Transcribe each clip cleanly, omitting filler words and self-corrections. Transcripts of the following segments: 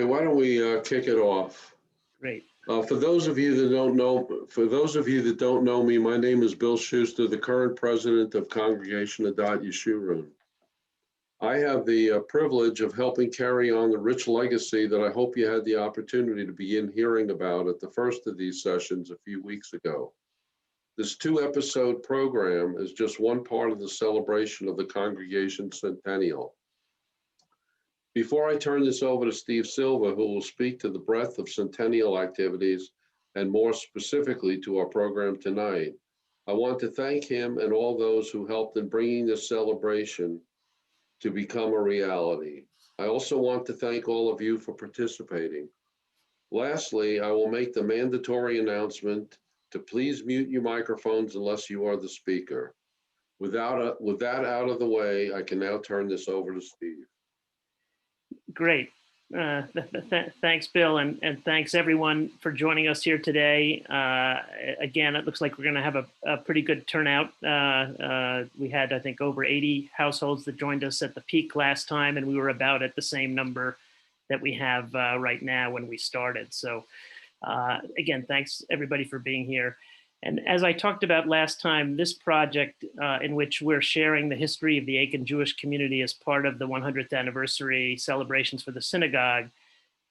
Why don't we kick it off? Great. For those of you that don't know me, my name is Bill Schuster, the current president of Congregation Adath Yeshurun. I have the privilege of helping carry on the rich legacy that I hope you had the opportunity to begin hearing about at the first of these sessions a few weeks ago. This 2-episode program is just one part of the celebration of the congregation Centennial. Before I turn this over to Steve Silva, who will speak to the breadth of Centennial activities and more specifically to our program tonight, I want to thank him and all those who helped in bringing this celebration to become a reality. I also want to thank all of you for participating. Lastly, I will make the mandatory announcement to please mute your microphones unless you are the speaker. With that out of the way, I can now turn this over to Steve. Great. Thanks, Bill, and thanks everyone for joining us here today. Again, it looks like we're going to have a pretty good turnout. We had, I think, over 80 households that joined us at the peak last time, and we were about at the same number that we have right now when we started. So again, thanks everybody for being here. And as I talked about last time, this project in which we're sharing the history of the Aiken Jewish community as part of the 100th anniversary celebrations for the synagogue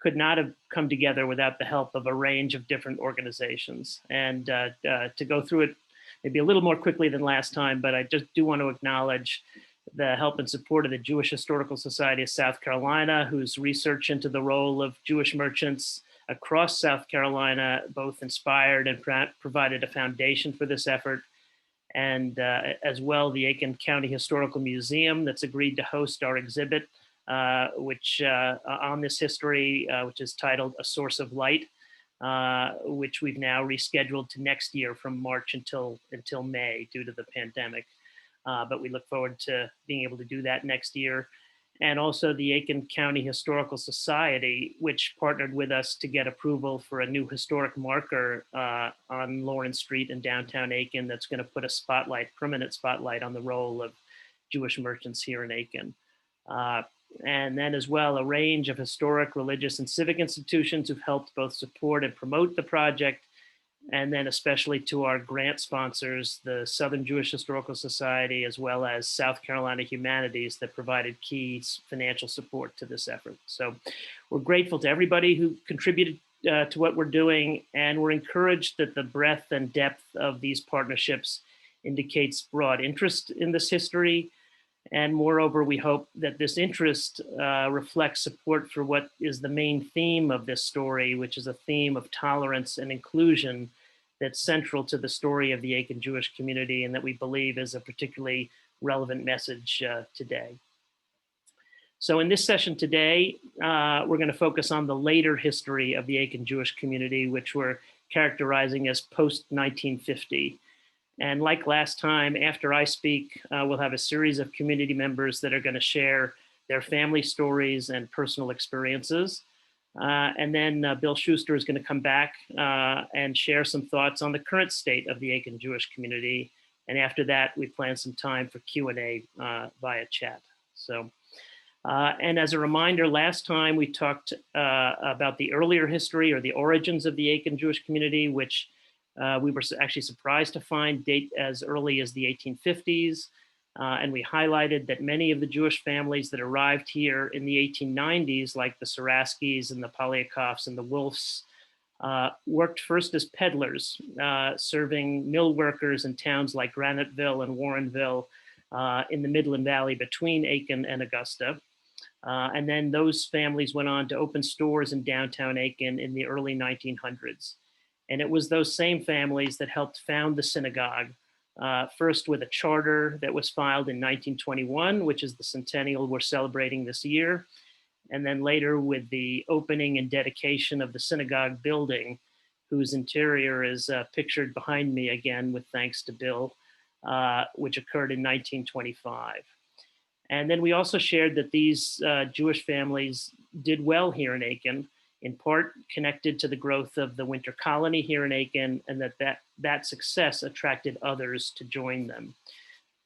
could not have come together without the help of a range of different organizations. And to go through it maybe a little more quickly than last time, but I just do want to acknowledge the help and support of the Jewish Historical Society of South Carolina, whose research into the role of Jewish merchants across South Carolina both inspired and provided a foundation for this effort. And as well, the Aiken County Historical Museum that's agreed to host our exhibit, which on this history, which is titled A Source of Light, which we've now rescheduled to next year from March until May due to the pandemic. But we look forward to being able to do that next year. And also the Aiken County Historical Society, which partnered with us to get approval for a new historic marker on Lawrence Street in downtown Aiken that's going to put a permanent spotlight on the role of Jewish merchants here in Aiken. And then as well, a range of historic, religious, and civic institutions who've helped both support and promote the project. And then especially to our grant sponsors, the Southern Jewish Historical Society, as well as South Carolina Humanities, that provided key financial support to this effort. So we're grateful to everybody who contributed to what we're doing, and we're encouraged that the breadth and depth of these partnerships indicates broad interest in this history. And moreover, we hope that this interest reflects support for what is the main theme of this story, which is a theme of tolerance and inclusion that's central to the story of the Aiken Jewish community and that we believe is a particularly relevant message today. So in this session today, we're going to focus on the later history of the Aiken Jewish community, which we're characterizing as post-1950. And like last time, after I speak, we'll have a series of community members that are going to share their family stories and personal experiences. And then Bill Schuster is going to come back and share some thoughts on the current state of the Aiken Jewish community. And after that, we plan some time for Q&A via chat. So, and as a reminder, last time we talked about the earlier history or the origins of the Aiken Jewish community, which we were actually surprised to find date as early as the 1850s. And we highlighted that many of the Jewish families that arrived here in the 1890s, like the Zaraskis and the Polyakovs and the Wolfes, worked first as peddlers, serving mill workers in towns like Graniteville and Warrenville in the Midland Valley between Aiken and Augusta. And then those families went on to open stores in downtown Aiken in the early 1900s. And it was those same families that helped found the synagogue, first with a charter that was filed in 1921, which is the Centennial we're celebrating this year. And then later with the opening and dedication of the synagogue building, whose interior is pictured behind me again with thanks to Bill, which occurred in 1925. And then we also shared that these Jewish families did well here in Aiken, in part connected to the growth of the winter colony here in Aiken, and that success attracted others to join them.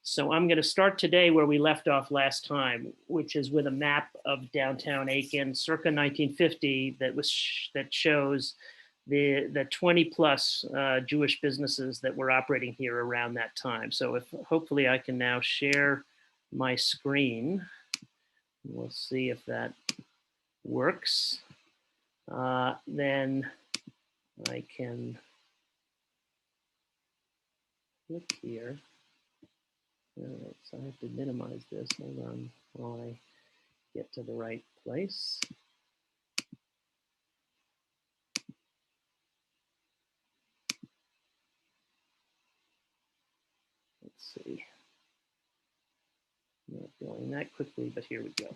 So I'm going to start today where we left off last time, which is with a map of downtown Aiken circa 1950 that shows the 20 plus Jewish businesses that were operating here around that time. So hopefully I can now share my screen. We'll see if that works. Then I can click here. All right, so I have to minimize this. Hold on while I get to the right place. Let's see. Not going that quickly, but here we go.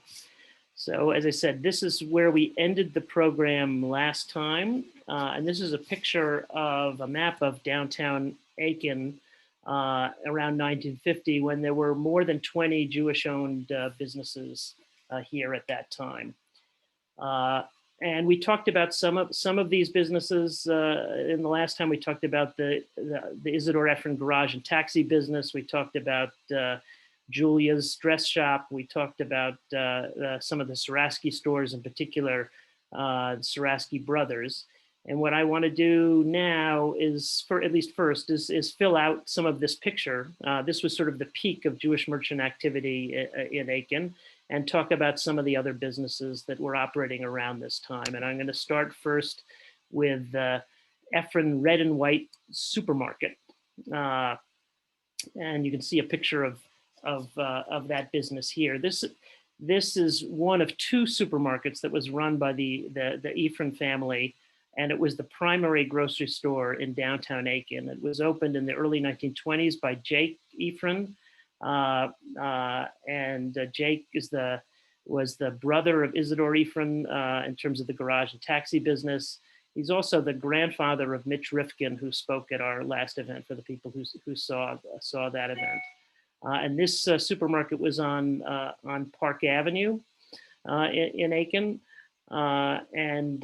So as I said, this is where we ended the program last time. And this is a picture of a map of downtown Aiken around 1950, when there were more than 20 Jewish-owned businesses here at that time. And we talked about some of these businesses in the last time. We talked about the Isidore Efren garage and taxi business. We talked about Julia's dress shop. We talked about some of the Zaraski stores, in particular, the Zaraski brothers. And what I want to do now is, for at least first, is fill out some of this picture. This was sort of the peak of Jewish merchant activity in Aiken, and talk about some of the other businesses that were operating around this time. And I'm going to start first with Efren Red and White Supermarket. And you can see a picture of that business here. This is one of two supermarkets that was run by the Efren family, and it was the primary grocery store in downtown Aiken. It was opened in the early 1920s by Jake Efren, and Jake was the brother of Isidore Efren in terms of the garage and taxi business. He's also the grandfather of Mitch Rifkin, who spoke at our last event, for the people who saw that event. And this supermarket was on Park Avenue in Aiken. And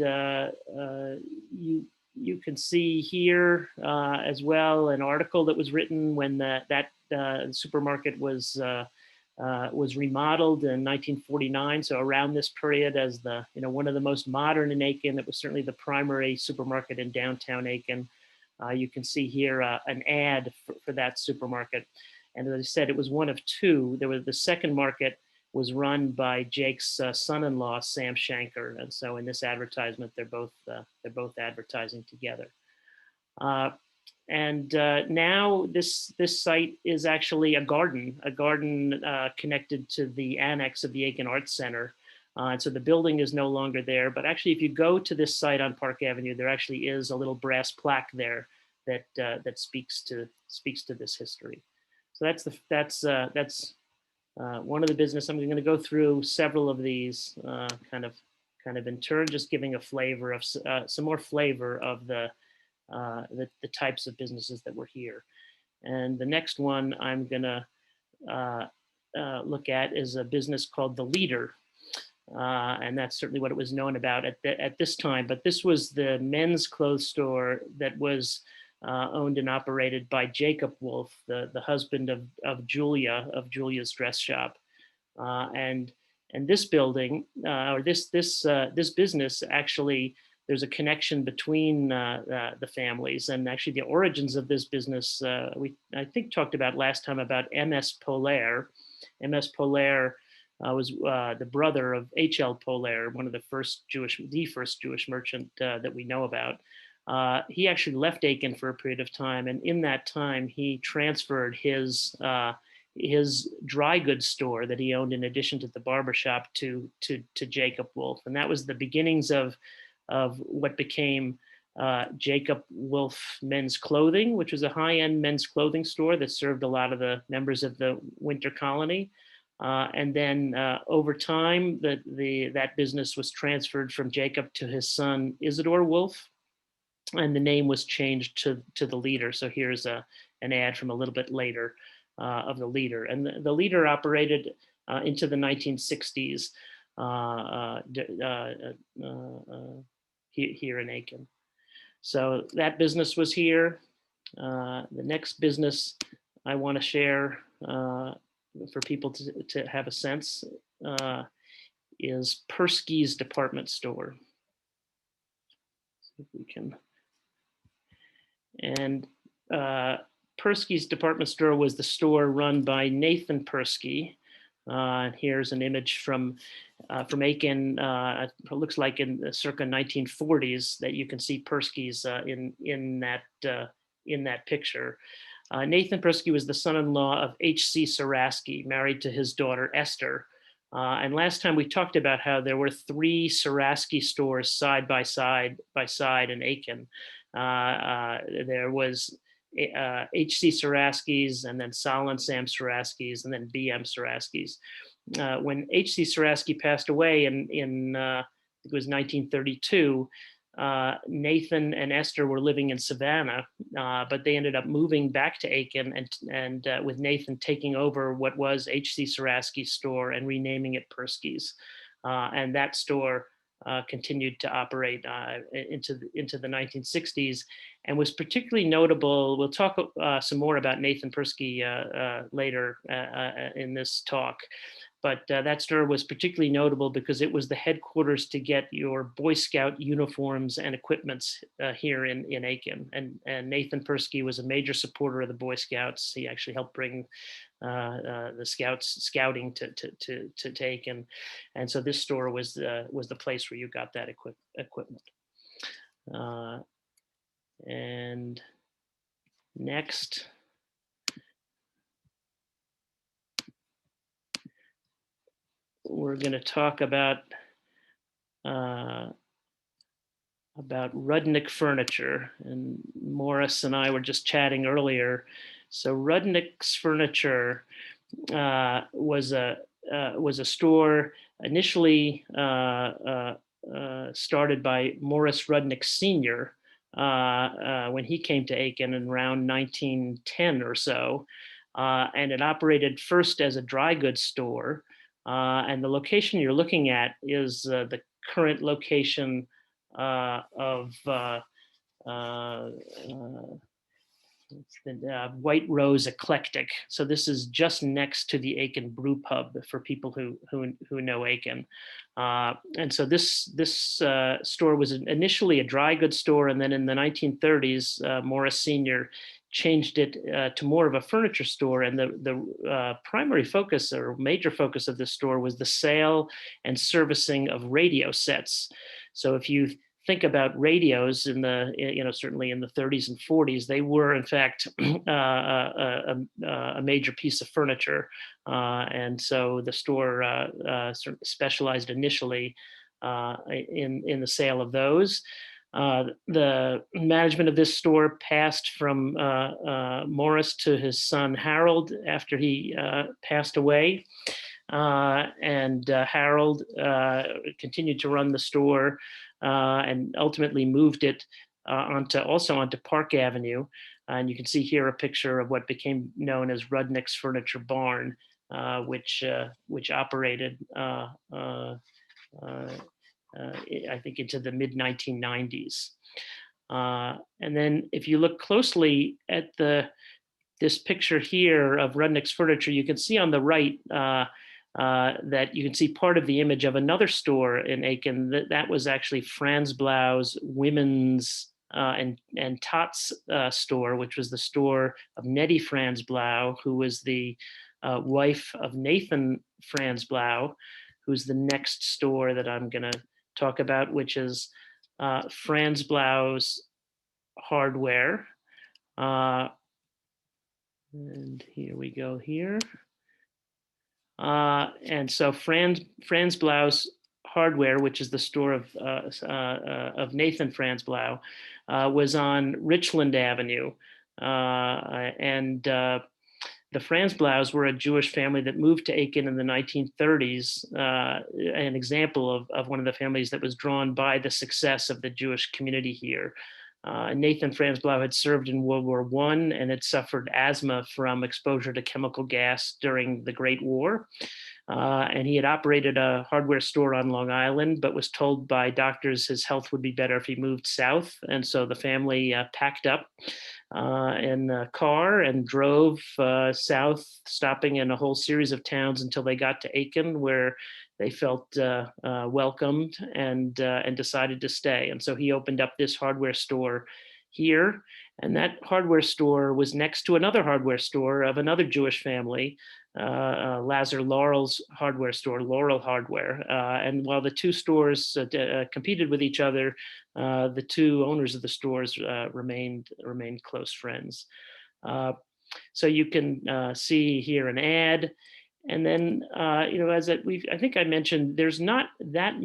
you can see here as well an article that was written when that supermarket was remodeled in 1949. So around this period, as one of the most modern in Aiken. It was certainly the primary supermarket in downtown Aiken. You can see here an ad for that supermarket. And as I said, it was one of two. The second market was run by Jake's son-in-law, Sam Shanker. And so in this advertisement, they're both advertising together. And now this site is actually a garden connected to the annex of the Aiken Arts Center. And so the building is no longer there. But actually, if you go to this site on Park Avenue, there actually is a little brass plaque there that speaks to this history. So that's one of the business. I'm going to go through several of these kind of in turn, just giving a flavor of some more flavor of the types of businesses that were here. And the next one I'm going to look at is a business called The Leader. And that's certainly what it was known about at this time. But this was the men's clothes store that was owned and operated by Jacob Wolfe, the husband of Julia's dress shop. And this building, or this business, actually, there's a connection between the families. And actually the origins of this business, I think talked about last time about MS Polaire. MS Polaire was the brother of H.L. Polaire, one of the first Jewish merchant that we know about. He actually left Aiken for a period of time, and in that time, he transferred his dry goods store that he owned in addition to the barbershop to Jacob Wolfe, and that was the beginnings of what became Jacob Wolfe Men's Clothing, which was a high-end men's clothing store that served a lot of the members of the Winter Colony. And then over time, that business was transferred from Jacob to his son Isidore Wolfe, and the name was changed to The Leader. So here's an ad from a little bit later of The Leader. And the Leader operated into the 1960s here in Aiken. So that business was here. The next business I want to share for people to have a sense, is Persky's department store. See if we can. And Persky's department store was the store run by Nathan Persky. Here's an image from Aiken. It looks like in the circa 1940s that you can see Persky's in that picture. Nathan Persky was the son-in-law of H.C. Zaraski, married to his daughter Esther. And last time we talked about how there were 3 Zaraski stores side by side in Aiken. There was H.C. Zaraski's, and then Sol and Sam Zaraski's, and then B.M. Zaraski's. When H.C. Zaraski passed away in I think it was 1932, Nathan and Esther were living in Savannah, but they ended up moving back to Aiken, and with Nathan taking over what was H.C. Zaraski's store and renaming it Persky's. And that store continued to operate into the 1960s, and was particularly notable. We'll talk some more about Nathan Persky later in this talk. But that store was particularly notable because it was the headquarters to get your Boy Scout uniforms and equipments here in Aiken. And Nathan Persky was a major supporter of the Boy Scouts. He actually helped bring the scouting to Aiken. And so this store was the place where you got that equipment. And next. We're going to talk about Rudnick Furniture, and Morris and I were just chatting earlier. So Rudnick's Furniture was a store initially started by Morris Rudnick Sr. When he came to Aiken in around 1910 or so, and it operated first as a dry goods store. And the location you're looking at is the current location of White Rose Eclectic. So this is just next to the Aiken Brew Pub for people who know Aiken. And so this store was initially a dry goods store, and then in the 1930s, Morris Sr. changed it to more of a furniture store. And the primary focus or major focus of this store was the sale and servicing of radio sets. So if you think about radios in the, certainly in the 30s and 40s, they were in fact a major piece of furniture. And so the store sort of specialized initially in the sale of those. The management of this store passed from Morris to his son Harold after he passed away. And Harold continued to run the store and ultimately moved it onto Park Avenue. And you can see here a picture of what became known as Rudnick's Furniture Barn, which operated I think into the mid 1990s. And then if you look closely at this picture here of Rudnick's Furniture, you can see on the right that you can see part of the image of another store in Aiken. That was actually Franz Blaus women's and tots store, which was the store of Nettie Franz Blau, who was the wife of Nathan Franz Blau, who's the next store that I'm going to talk about, which is Franz Blaus Hardware. And here we go here. And so Franz Blaus Hardware, which is the store of Nathan Franz Blau, was on Richland Avenue. And the Franz Blaus were a Jewish family that moved to Aiken in the 1930s, an example of one of the families that was drawn by the success of the Jewish community here. Nathan Franz Blau had served in World War I and had suffered asthma from exposure to chemical gas during the Great War. And he had operated a hardware store on Long Island, but was told by doctors his health would be better if he moved south. And so the family packed up in a car and drove south, stopping in a whole series of towns until they got to Aiken, where they felt welcomed and decided to stay. And so he opened up this hardware store here. And that hardware store was next to another hardware store of another Jewish family, Lazar Laurel's hardware store, Laurel Hardware. And while the two stores competed with each other, the two owners of the stores remained close friends. So you can see here an ad. And then, as I think I mentioned, there's not that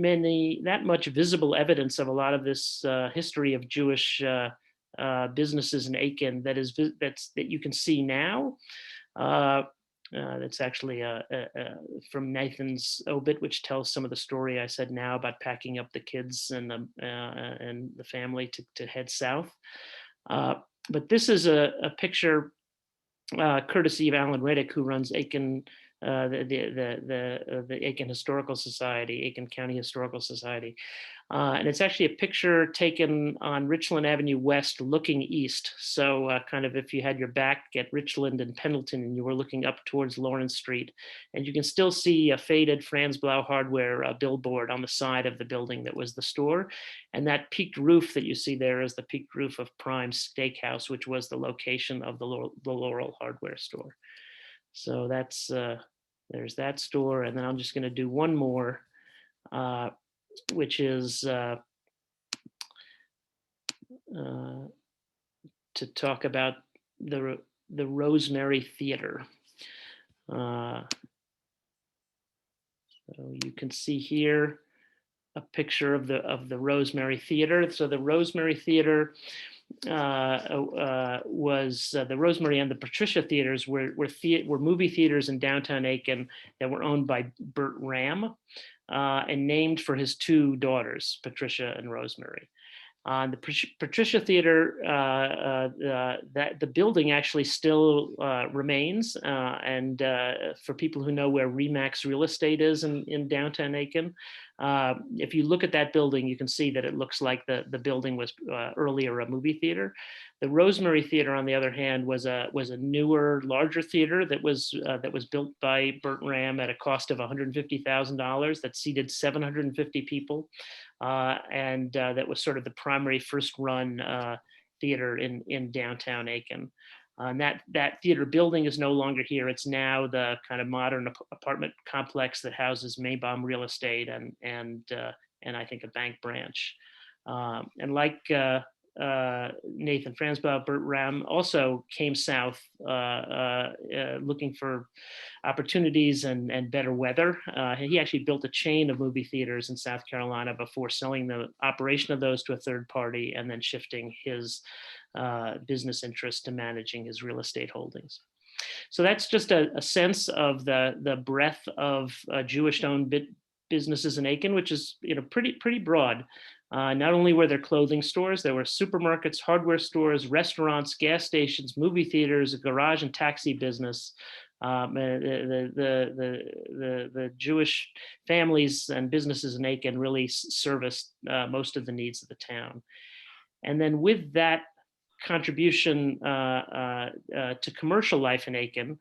much visible evidence of a lot of this history of Jewish businesses in Aiken that you can see now. That's actually from Nathan's obit, which tells some of the story I said now about packing up the kids and the family to head south. But this is a picture courtesy of Alan Reddick, who runs Aiken, the Aiken Historical Society, Aiken County Historical Society. And it's actually a picture taken on Richland Avenue West looking east. So kind of if you had your back at Richland and Pendleton and you were looking up towards Lawrence Street, and you can still see a faded Franz Blaus hardware billboard on the side of the building that was the store. And that peaked roof that you see there is the peaked roof of Prime Steakhouse, which was the location of the Laurel hardware store. So that's there's that store. And then I'm just going to do one more, which is to talk about the Rosemary Theater. So you can see here a picture of the Rosemary Theater. So the Rosemary Theater was the Rosemary and the Patricia theaters were movie theaters in downtown Aiken that were owned by Burt Ram and named for his two daughters, Patricia and Rosemary. The Patricia Theater, that the building actually still remains, and for people who know where Remax Real Estate is in downtown Aiken, if you look at that building, you can see that it looks like the building was earlier a movie theater. The Rosemary Theater, on the other hand, was a newer, larger theater that was built by Burt Ram at a cost of $150,000 that seated 750 people. And that was sort of the primary first run theater in downtown Aiken. And that theater building is no longer here. It's now the kind of modern apartment complex that houses Maybaum Real Estate and I think a bank branch. And like Nathan Franz Blaus, Burt Ram also came south looking for opportunities and better weather. He actually built a chain of movie theaters in South Carolina before selling the operation of those to a third party and then shifting his business interest to managing his real estate holdings. So that's just a sense of the breadth of Jewish-owned businesses in Aiken, which is pretty broad. Not only were there clothing stores, there were supermarkets, hardware stores, restaurants, gas stations, movie theaters, a garage and taxi business. The Jewish families and businesses in Aiken really serviced most of the needs of the town. And then with that contribution to commercial life in Aiken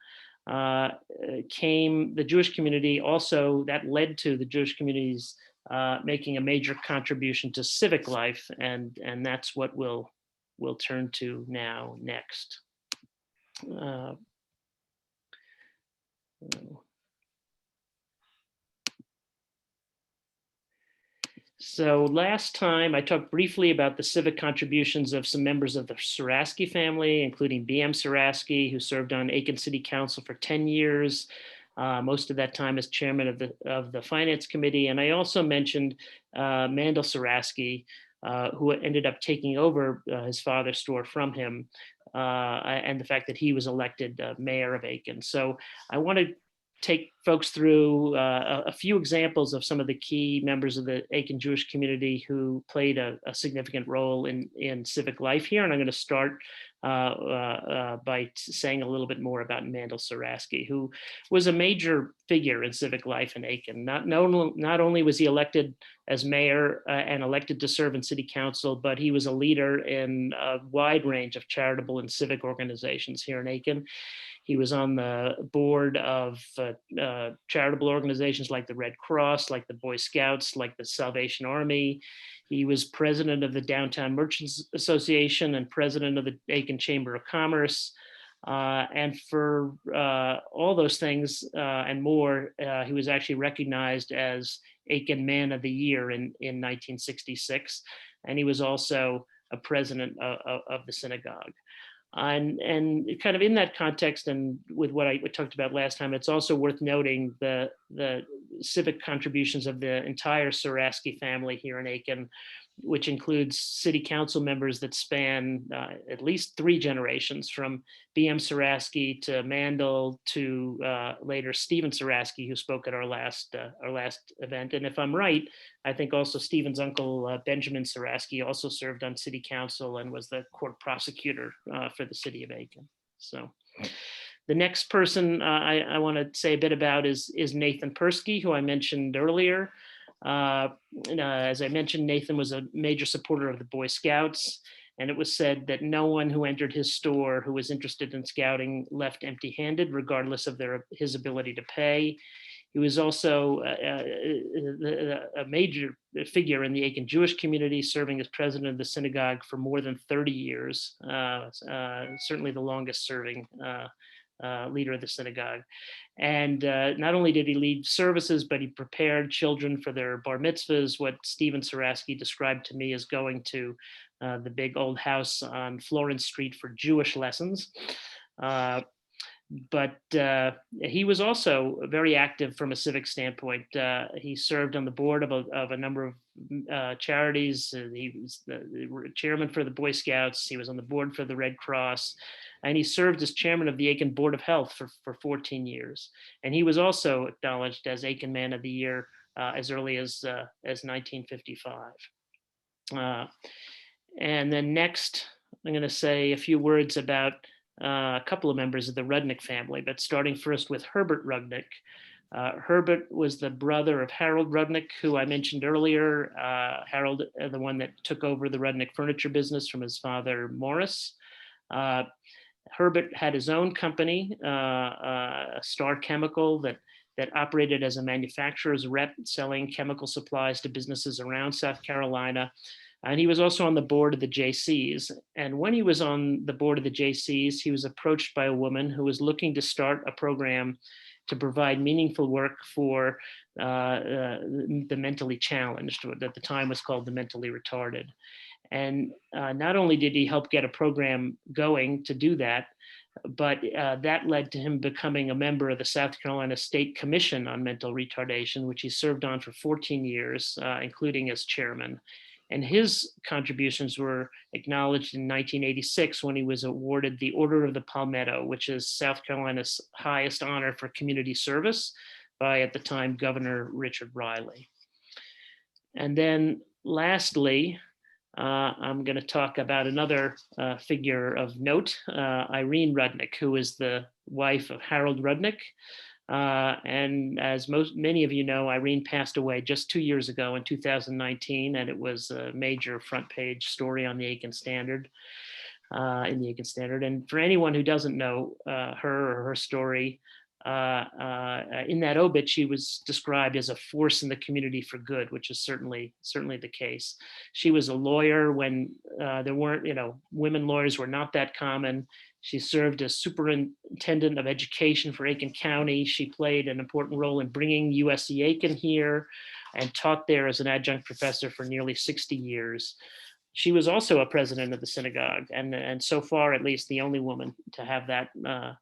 came the Jewish community. Also, that led to the Jewish communities making a major contribution to civic life, and that's what we'll turn to now next. So last time I talked briefly about the civic contributions of some members of the Zaraski family, including B.M. Zaraski, who served on Aiken City Council for 10 years. Most of that time as chairman of the finance committee. And I also mentioned Mandel Zaraski, who ended up taking over his father's store from him, and the fact that he was elected mayor of Aiken. So I want to take folks through a few examples of some of the key members of the Aiken Jewish community who played a significant role in civic life here. And I'm going to start by saying a little bit more about Mandel Zaraski, who was a major figure in civic life in Aiken. Not only was he elected as mayor and elected to serve in city council, but he was a leader in a wide range of charitable and civic organizations here in Aiken. He was on the board of charitable organizations like the Red Cross, like the Boy Scouts, like the Salvation Army. He was president of the Downtown Merchants Association and president of the Aiken Chamber of Commerce. And for all those things and more, he was actually recognized as Aiken Man of the Year in 1966. And he was also a president of the synagogue. And kind of in that context, and with what I talked about last time, it's also worth noting the civic contributions of the entire Zaraski family here in Aiken, which includes city council members that span at least 3 generations, from B.M. Zaraski to Mandel to later Stephen Zaraski, who spoke at our last event. And if I'm right, I think also Stephen's uncle, Benjamin Zaraski, also served on city council and was the court prosecutor for the city of Aiken. So the next person I want to say a bit about is Nathan Persky, who I mentioned earlier. As I mentioned, Nathan was a major supporter of the Boy Scouts, and it was said that no one who entered his store who was interested in scouting left empty-handed, regardless of his ability to pay. He was also a major figure in the Aiken Jewish community, serving as president of the synagogue for more than 30 years, certainly the longest serving leader of the synagogue. And not only did he lead services, but he prepared children for their bar mitzvahs, what Stephen Zaraski described to me as going to the big old house on Florence Street for Jewish lessons. But he was also very active from a civic standpoint. He served on the board of a number of charities. He was the chairman for the Boy Scouts. He was on the board for the Red Cross. And he served as chairman of the Aiken Board of Health for 14 years. And he was also acknowledged as Aiken Man of the Year as early as 1955. And then next, I'm going to say a few words about a couple of members of the Rudnick family, but starting first with Herbert Rudnick. Herbert was the brother of Harold Rudnick, who I mentioned earlier. Harold, the one that took over the Rudnick Furniture business from his father, Morris. Herbert had his own company, Star Chemical, that operated as a manufacturer's rep, selling chemical supplies to businesses around South Carolina. And he was also on the board of the JCs. And when he was on the board of the JCs, he was approached by a woman who was looking to start a program to provide meaningful work for the mentally challenged, what at the time was called the mentally retarded. And not only did he help get a program going to do that, but that led to him becoming a member of the South Carolina State Commission on Mental Retardation, which he served on for 14 years, including as chairman. And his contributions were acknowledged in 1986 when he was awarded the Order of the Palmetto, which is South Carolina's highest honor for community service by, at the time, Governor Richard Riley. And then lastly, I'm going to talk about another figure of note, Irene Rudnick, who is the wife of Harold Rudnick. And as many of you know, Irene passed away just 2 years ago in 2019, and it was a major front page story on the Aiken Standard, in the Aiken Standard. And for anyone who doesn't know her or her story, in that obit, she was described as a force in the community for good, which is certainly the case. She was a lawyer when there weren't, women lawyers were not that common. She served as superintendent of education for Aiken County. She played an important role in bringing USC Aiken here and taught there as an adjunct professor for nearly 60 years. She was also a president of the synagogue, and so far, at least, the only woman to have that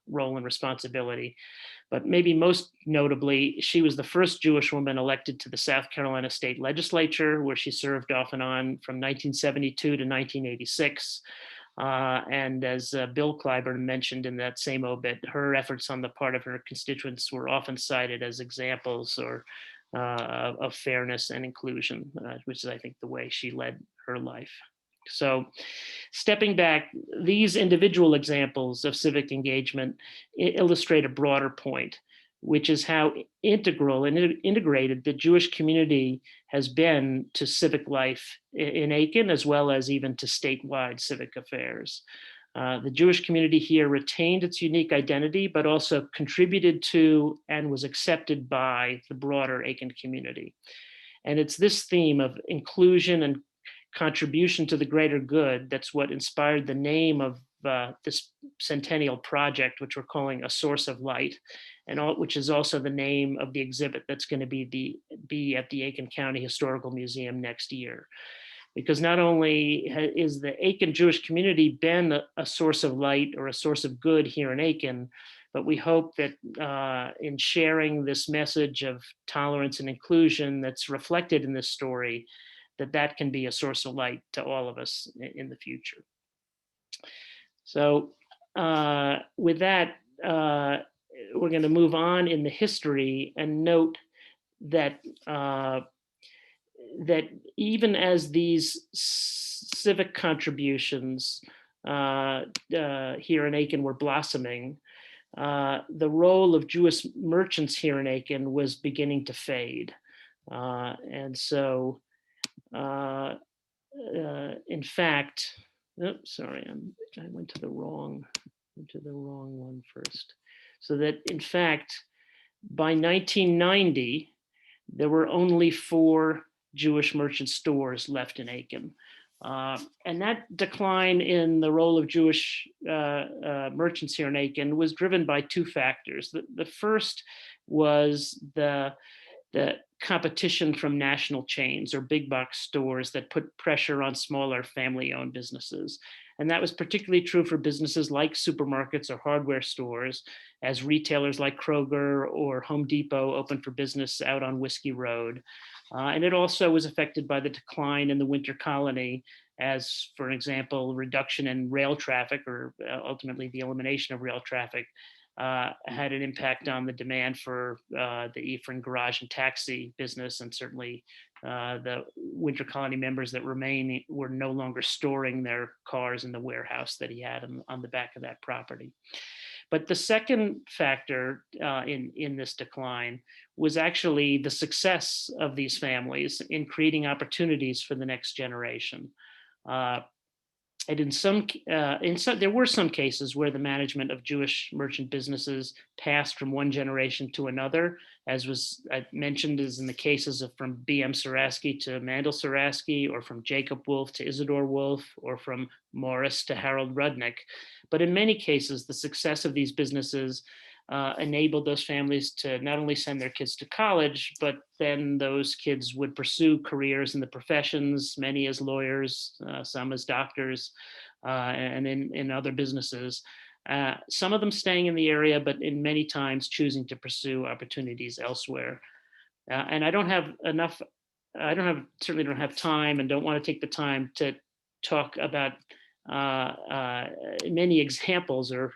role and responsibility. But maybe most notably, she was the first Jewish woman elected to the South Carolina State Legislature, where she served off and on from 1972 to 1986. And as Bill Clyburn mentioned in that same obit, her efforts on the part of her constituents were often cited as examples of fairness and inclusion, which is, I think, the way she led her life. So stepping back, these individual examples of civic engagement illustrate a broader point, which is how integral and integrated the Jewish community has been to civic life in Aiken, as well as even to statewide civic affairs. The Jewish community here retained its unique identity, but also contributed to and was accepted by the broader Aiken community. And it's this theme of inclusion and contribution to the greater good that's what inspired the name of this Centennial project, which we're calling A Source of Light, which is also the name of the exhibit that's going to be at the Aiken County Historical Museum next year. Because not only is the Aiken Jewish community been a source of light or a source of good here in Aiken, but we hope that in sharing this message of tolerance and inclusion that's reflected in this story, that can be a source of light to all of us in the future. So with that, we're going to move on in the history and note that that even as these civic contributions here in Aiken were blossoming, the role of Jewish merchants here in Aiken was beginning to fade. And so in fact, sorry, I went to the wrong one first. So that in fact, by 1990, there were only 4 Jewish merchant stores left in Aiken. And that decline in the role of Jewish merchants here in Aiken was driven by 2 factors. The first was the competition from national chains or big box stores that put pressure on smaller family-owned businesses. And that was particularly true for businesses like supermarkets or hardware stores, as retailers like Kroger or Home Depot opened for business out on Whiskey Road. And it also was affected by the decline in the winter colony, as, for example, reduction in rail traffic, or ultimately the elimination of rail traffic, had an impact on the demand for the Efren garage and taxi business, and certainly the winter colony members that remain were no longer storing their cars in the warehouse that he had on the back of that property. But the second factor in this decline was actually the success of these families in creating opportunities for the next generation. And there were some cases where the management of Jewish merchant businesses passed from one generation to another, as was mentioned, as in the cases of from B.M. Zaraski to Mandel Zaraski, or from Jacob Wolfe to Isidore Wolfe, or from Morris to Harold Rudnick. But in many cases, the success of these businesses enabled those families to not only send their kids to college, but then those kids would pursue careers in the professions, many as lawyers, some as doctors, and in other businesses. Some of them staying in the area, but in many times choosing to pursue opportunities elsewhere. And I certainly don't have time, and don't want to take the time to talk about many examples of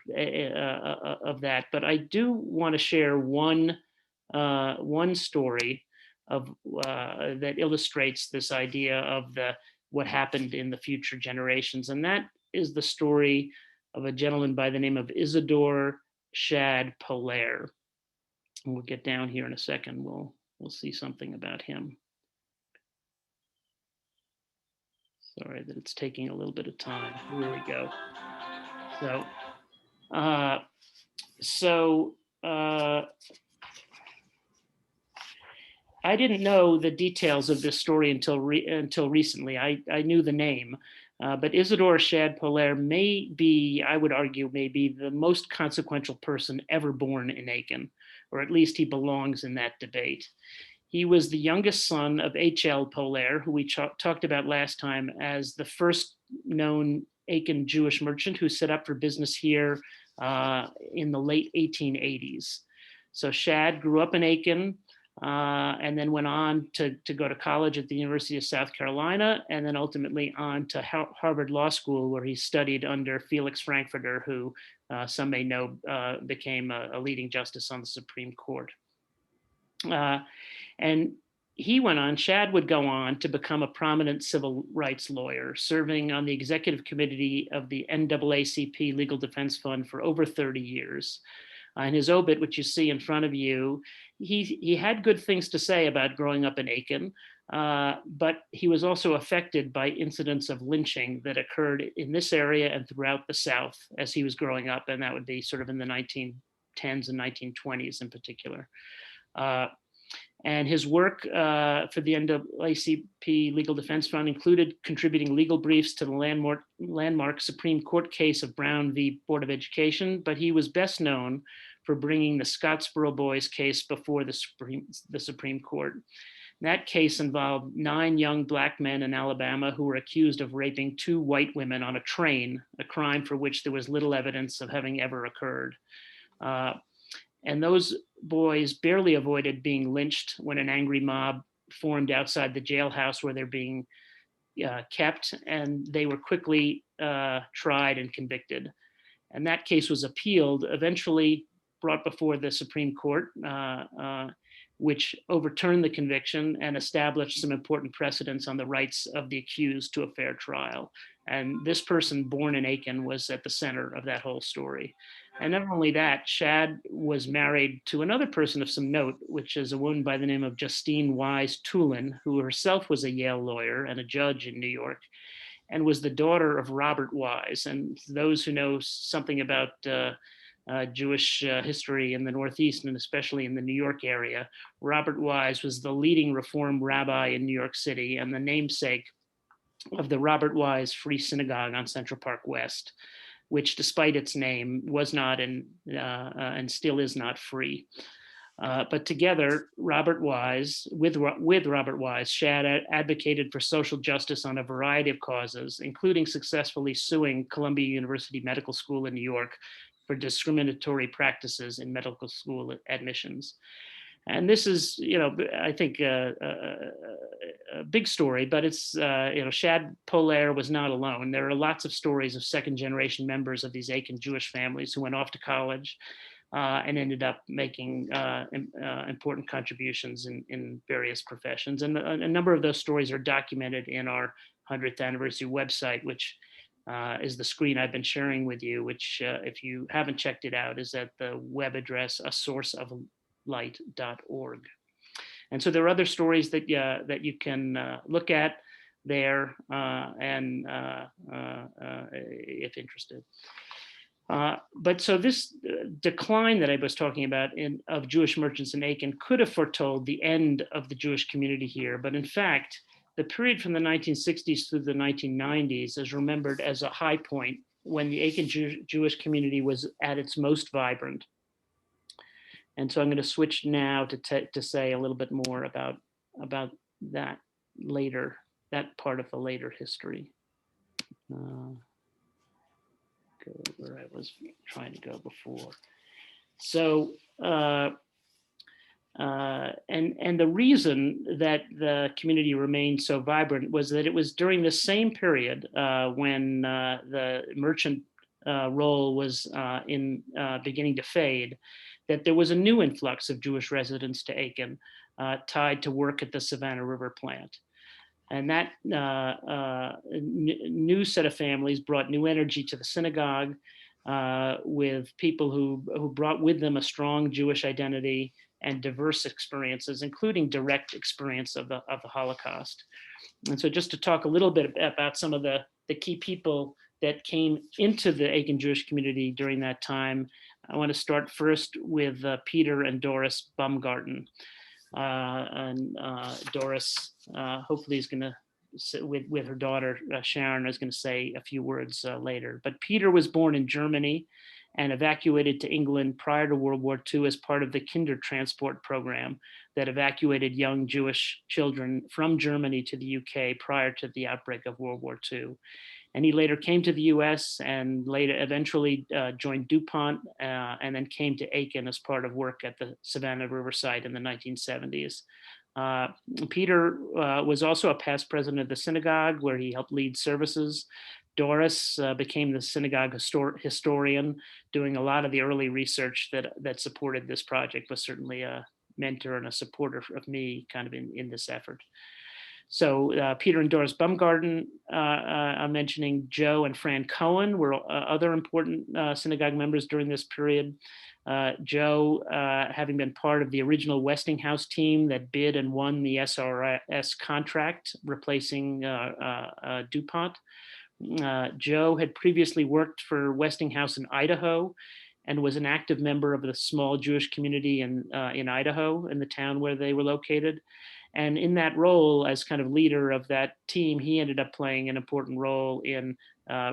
that, but I do want to share one story of that illustrates this idea of what happened in the future generations, and that is the story of a gentleman by the name of Isidore Shad Polaire. And we'll get down here in a second. We'll see something about him. Sorry that it's taking a little bit of time. Here we go. So I didn't know the details of this story until recently. I knew the name, but Isidore Shad Polaire may be, I would argue, maybe the most consequential person ever born in Aiken, or at least he belongs in that debate. He was the youngest son of H.L. Polaire, who we talked about last time as the first known Aiken Jewish merchant who set up for business here in the late 1880s. So Shad grew up in Aiken, and then went on to go to college at the University of South Carolina, and then ultimately on to Harvard Law School, where he studied under Felix Frankfurter, who some may know became a leading justice on the Supreme Court. And he went on, Shad would go on to become a prominent civil rights lawyer, serving on the executive committee of the NAACP Legal Defense Fund for over 30 years. In his obit, which you see in front of you, he had good things to say about growing up in Aiken, but he was also affected by incidents of lynching that occurred in this area and throughout the South as he was growing up, and that would be sort of in the 1910s and 1920s in particular. And his work for the NAACP Legal Defense Fund included contributing legal briefs to the landmark Supreme Court case of Brown v. Board of Education, but he was best known for bringing the Scottsboro Boys case before the Supreme Court. That case involved 9 young Black men in Alabama who were accused of raping 2 white women on a train, a crime for which there was little evidence of having ever occurred. And those boys barely avoided being lynched when an angry mob formed outside the jailhouse where they're being kept, and they were quickly tried and convicted. And that case was appealed, eventually brought before the Supreme Court, which overturned the conviction and established some important precedents on the rights of the accused to a fair trial. And this person born in Aiken was at the center of that whole story. And not only that, Shad was married to another person of some note, which is a woman by the name of Justine Wise Tulin, who herself was a Yale lawyer and a judge in New York, and was the daughter of Robert Wise. And those who know something about Jewish history in the Northeast, and especially in the New York area, Robert Wise was the leading Reform rabbi in New York City and the namesake of the Robert Wise Free Synagogue on Central Park West, which, despite its name, was not and still is not free. But together, with Robert Wise, Shad advocated for social justice on a variety of causes, including successfully suing Columbia University Medical School in New York for discriminatory practices in medical school admissions. And this is, I think a big story, but it's, Shad Polaire was not alone. There are lots of stories of second generation members of these Aiken Jewish families who went off to college and ended up making important contributions in various professions. And a number of those stories are documented in our 100th anniversary website, which is the screen I've been sharing with you, which if you haven't checked it out, is at the web address asourceoflight.org. And so there are other stories that you can look at there if interested. But so this decline that I was talking about of Jewish merchants in Aiken could have foretold the end of the Jewish community here. But in fact, the period from the 1960s through the 1990s is remembered as a high point when the Aiken Jewish community was at its most vibrant. And so I'm going to switch now to say a little bit more about that part of the later history. Go where I was trying to go before. So, and the reason that the community remained so vibrant was that it was during the same period when the merchant role was beginning to fade, that there was a new influx of Jewish residents to Aiken tied to work at the Savannah River plant. And that new set of families brought new energy to the synagogue with people who brought with them a strong Jewish identity and diverse experiences, including direct experience of the Holocaust. And so just to talk a little bit about some of the key people that came into the Aiken Jewish community during that time, I want to start first with Peter and Doris Baumgarten. And Doris hopefully is going to, with her daughter Sharon, is going to say a few words later. But Peter was born in Germany and evacuated to England prior to World War II as part of the Kinder Transport program that evacuated young Jewish children from Germany to the UK prior to the outbreak of World War II. And he later came to the U.S. and later eventually joined DuPont and then came to Aiken as part of work at the Savannah Riverside in the 1970s. Peter was also a past president of the synagogue, where he helped lead services. Doris became the synagogue historian, doing a lot of the early research that supported this project, was certainly a mentor and a supporter of me kind of in this effort. So Peter and Doris Baumgarten, I'm mentioning Joe and Fran Cohen were other important synagogue members during this period. Joe, having been part of the original Westinghouse team that bid and won the SRS contract, replacing DuPont. Joe had previously worked for Westinghouse in Idaho and was an active member of the small Jewish community in Idaho, in the town where they were located. And in that role, as kind of leader of that team, he ended up playing an important role in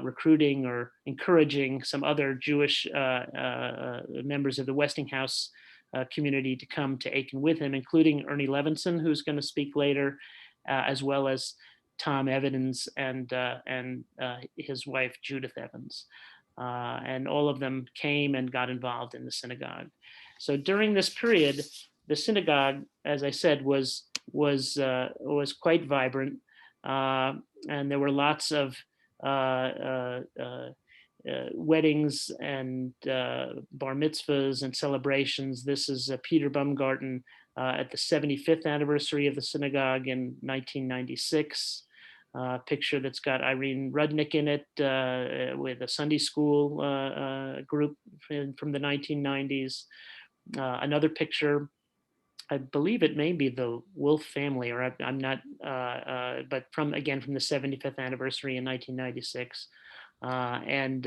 recruiting or encouraging some other Jewish members of the Westinghouse community to come to Aiken with him, including Ernie Levinson, who's going to speak later, as well as Tom Evans and his wife, Judith Evans. And all of them came and got involved in the synagogue. So during this period, the synagogue, as I said, was quite vibrant, and there were lots of weddings and bar mitzvahs and celebrations. This is Peter Baumgarten at the 75th anniversary of the synagogue in 1996. Picture that's got Irene Rudnick in it with a Sunday school group from the 1990s. Another picture, I believe it may be the Wolfe family, or I'm not, but from the 75th anniversary in 1996. And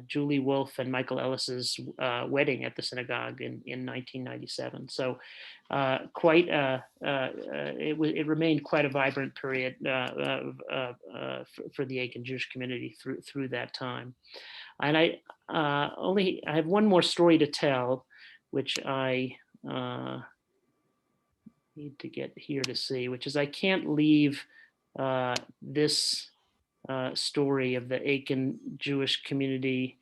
Julie Wolfe and Michael Ellis's wedding at the synagogue in 1997. So it remained quite a vibrant period for the Aiken Jewish community through that time. And I have one more story to tell, which I need to get here to see, which is I can't leave this story of the Aiken Jewish community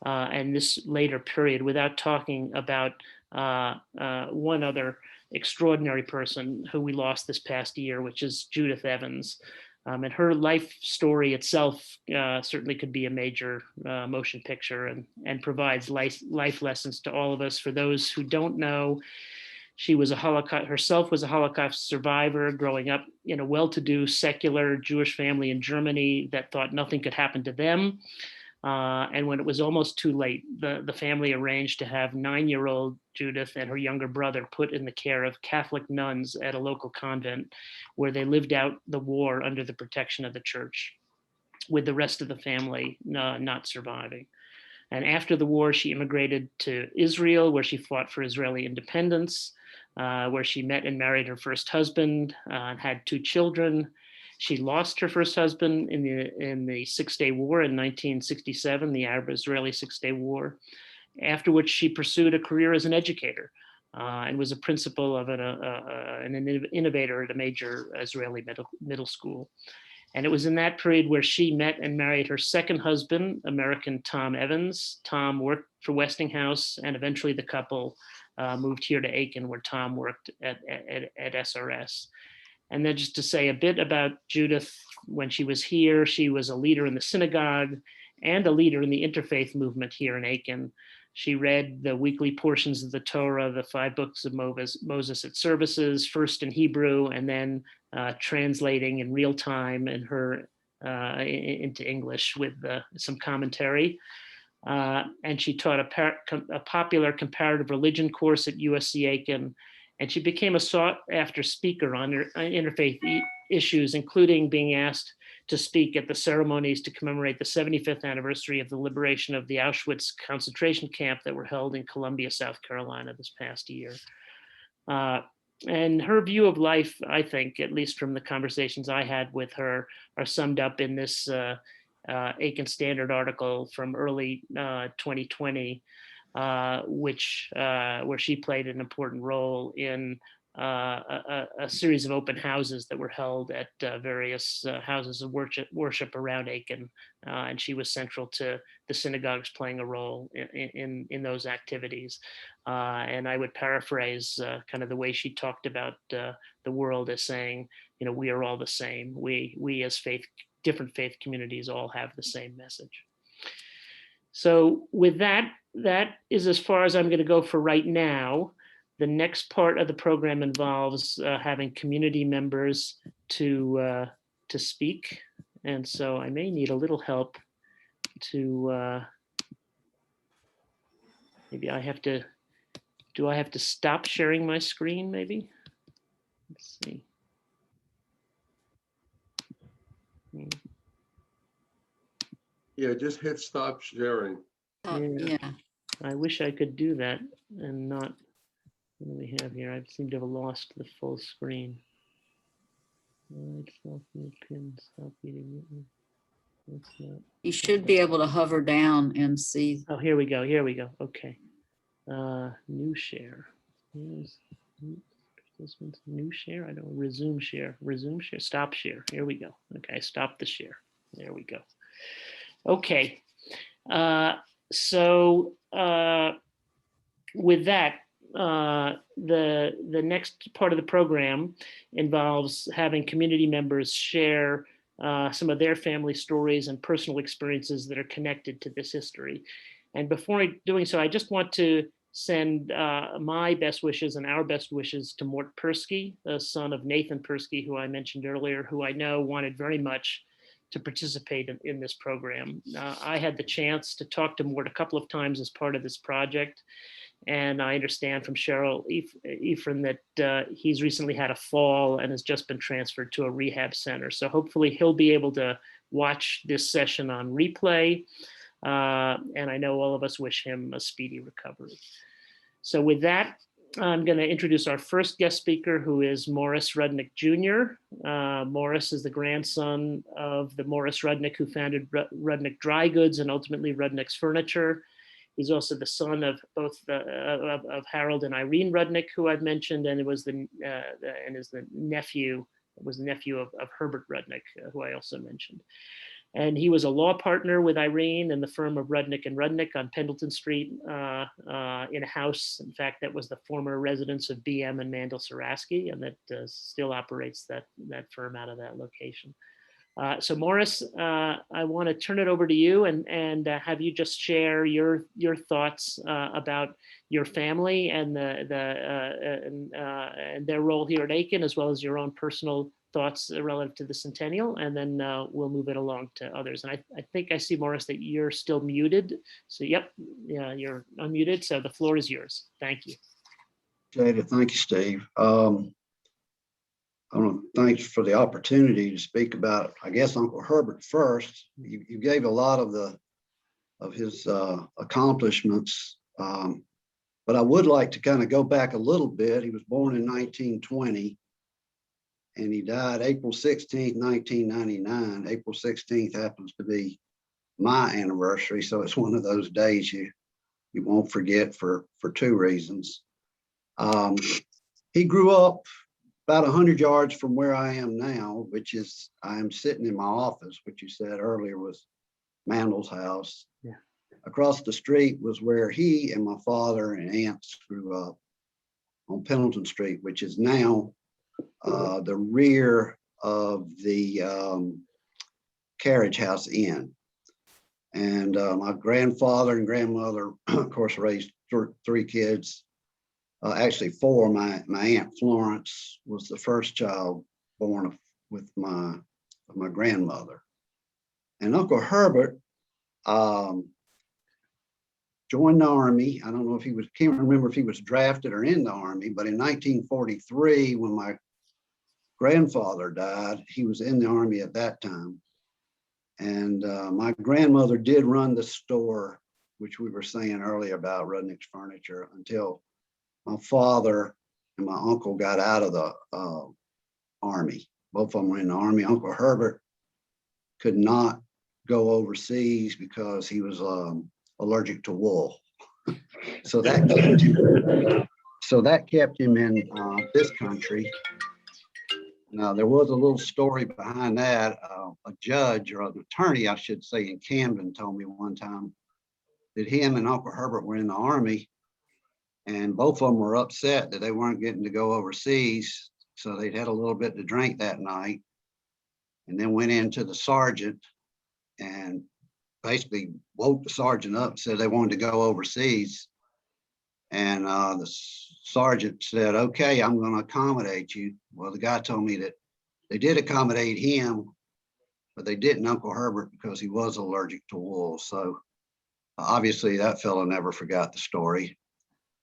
and this later period without talking about one other extraordinary person who we lost this past year, which is Judith Evans. And her life story itself certainly could be a major motion picture and provides life lessons to all of us. For those who don't know, she was a Holocaust survivor growing up in a well-to-do secular Jewish family in Germany that thought nothing could happen to them. And when it was almost too late, the family arranged to have 9-year-old Judith and her younger brother put in the care of Catholic nuns at a local convent where they lived out the war under the protection of the church, with the rest of the family not surviving. And after the war, she immigrated to Israel, where she fought for Israeli independence, where she met and married her first husband and had 2 children. She lost her first husband in the Six-Day War in 1967, the Arab-Israeli Six-Day War, after which she pursued a career as an educator and was a principal of an innovator at a major Israeli middle school. And it was in that period where she met and married her second husband, American Tom Evans. Tom worked for Westinghouse, and eventually the couple moved here to Aiken, where Tom worked at SRS. And then just to say a bit about Judith, when she was here, she was a leader in the synagogue and a leader in the interfaith movement here in Aiken. She read the weekly portions of the Torah, the 5 books of Moses at services, first in Hebrew, and then translating in real time into English with some commentary. And she taught a popular comparative religion course at USC Aiken, and she became a sought-after speaker on interfaith issues, including being asked to speak at the ceremonies to commemorate the 75th anniversary of the liberation of the Auschwitz concentration camp that were held in Columbia, South Carolina this past year. And her view of life, I think, at least from the conversations I had with her, are summed up in this Aiken Standard article from early 2020, where she played an important role in a series of open houses that were held at various houses of worship around Aiken, and she was central to the synagogues playing a role in those activities. And I would paraphrase kind of the way she talked about the world as saying, we are all the same. We as different faith communities all have the same message. So with that is as far as I'm going to go for right now. The next part of the program involves having community members to speak. And so I may need a little help to, maybe do I have to stop sharing my screen maybe? Let's see. Yeah, just hit stop sharing. Yeah. I wish I could do that and not. What do we have here? I seem to have lost the full screen. You should be able to hover down and see. Oh, here we go. Okay. New share. This one's new share. I don't resume share. Stop share. Here we go. Okay, stop the share. There we go. Okay. So with that, the next part of the program involves having community members share some of their family stories and personal experiences that are connected to this history. And before doing so, I just want to send my best wishes and our best wishes to Mort Persky, the son of Nathan Persky, who I mentioned earlier, who I know wanted very much to participate in this program. I had the chance to talk to Mort a couple of times as part of this project. And I understand from Cheryl Efren that he's recently had a fall and has just been transferred to a rehab center. So hopefully he'll be able to watch this session on replay. And I know all of us wish him a speedy recovery. So with that, I'm going to introduce our first guest speaker, who is Morris Rudnick Jr. Morris is the grandson of the Morris Rudnick who founded Rudnick Dry Goods and ultimately Rudnick's Furniture. He's also the son of both of Harold and Irene Rudnick, who I've mentioned, and is the nephew of Herbert Rudnick, who I also mentioned. And he was a law partner with Irene in the firm of Rudnick and Rudnick on Pendleton Street in a house, in fact, that was the former residence of BM and Mandel Zaraski, and that still operates that firm out of that location. So Morris, I want to turn it over to you and have you just share your thoughts about your family and and their role here at Aiken, as well as your own personal thoughts relative to the Centennial, and then we'll move it along to others. And I think I see, Morris, that you're still muted. So yep, yeah, you're unmuted. So the floor is yours. Thank you. Jada, thank you, Steve. I want to thank you for the opportunity to speak about, I guess, Uncle Herbert first. You gave a lot of his accomplishments, but I would like to kind of go back a little bit. He was born in 1920, and he died April 16th, 1999. April 16th happens to be my anniversary, so it's one of those days you won't forget for two reasons. He grew up about 100 yards from where I am now, which is, I'm sitting in my office, which you said earlier was Mandel's house. Yeah. Across the street was where he and my father and aunts grew up on Pendleton Street, which is now the rear of the Carriage House Inn. And my grandfather and grandmother, of course, raised three kids. Actually four. My Aunt Florence was the first child born with my grandmother. And Uncle Herbert joined the Army. I don't know if he was, can't remember if he was drafted or in the Army, but in 1943, when my grandfather died, he was in the Army at that time. And my grandmother did run the store, which we were saying earlier about Rudnick's Furniture, until my father and my uncle got out of the Army. Both of them were in the Army. Uncle Herbert could not go overseas because he was allergic to wool. So that kept him So that kept him in this country. Now, there was a little story behind that. A judge, or an attorney, I should say, in Camden told me one time that him and Uncle Herbert were in the Army, and both of them were upset that they weren't getting to go overseas. So they'd had a little bit to drink that night, and then went into the sergeant and basically woke the sergeant up and said they wanted to go overseas. And the sergeant said, okay, I'm going to accommodate you. Well, the guy told me that they did accommodate him, but they didn't Uncle Herbert because he was allergic to wool. So obviously that fellow never forgot the story.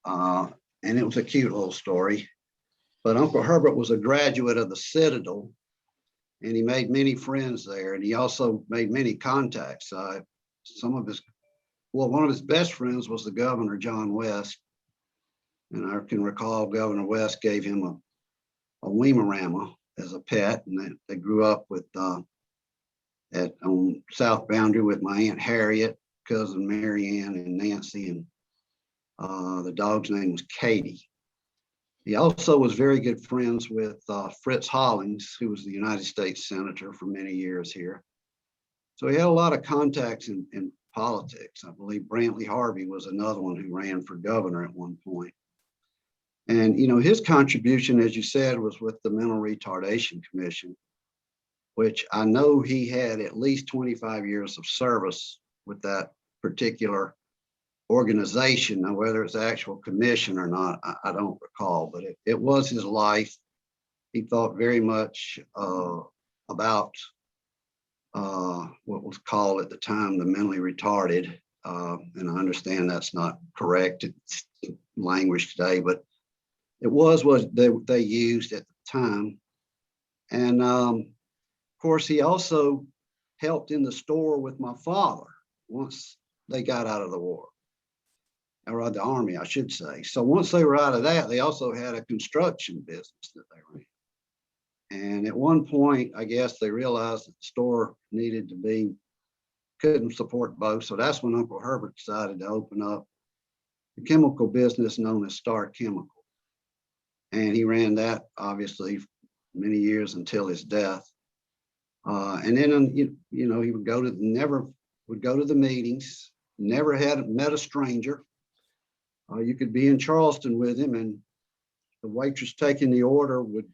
And it was a cute little story. But Uncle Herbert was a graduate of the Citadel, and he made many friends there. And he also made many contacts. One of his best friends was the governor, John West. And I can recall Governor West gave him a Weimaraner as a pet, and they grew up with on South Boundary with my Aunt Harriet, cousin Mary Ann, and Nancy, and the dog's name was Katie. He also was very good friends with Fritz Hollings, who was the United States Senator for many years here. So he had a lot of contacts in politics. I believe Brantley Harvey was another one who ran for governor at one point. And, you know, his contribution, as you said, was with the Mental Retardation Commission, which I know he had at least 25 years of service with that particular organization. Now, whether it's actual commission or not, I don't recall, but it was his life. He thought very much about what was called at the time the mentally retarded. And I understand that's not correct it's language today, but it was what they used at the time. And of course, he also helped in the store with my father once they got out of the war, or the Army, I should say. So once they were out of that, they also had a construction business that they ran. And at one point, I guess they realized that the store couldn't support both. So that's when Uncle Herbert decided to open up the chemical business known as Star Chemical. And he ran that obviously many years until his death. And then, you know, he never would go to the meetings, never had met a stranger. You could be in Charleston with him, and the waitress taking the order would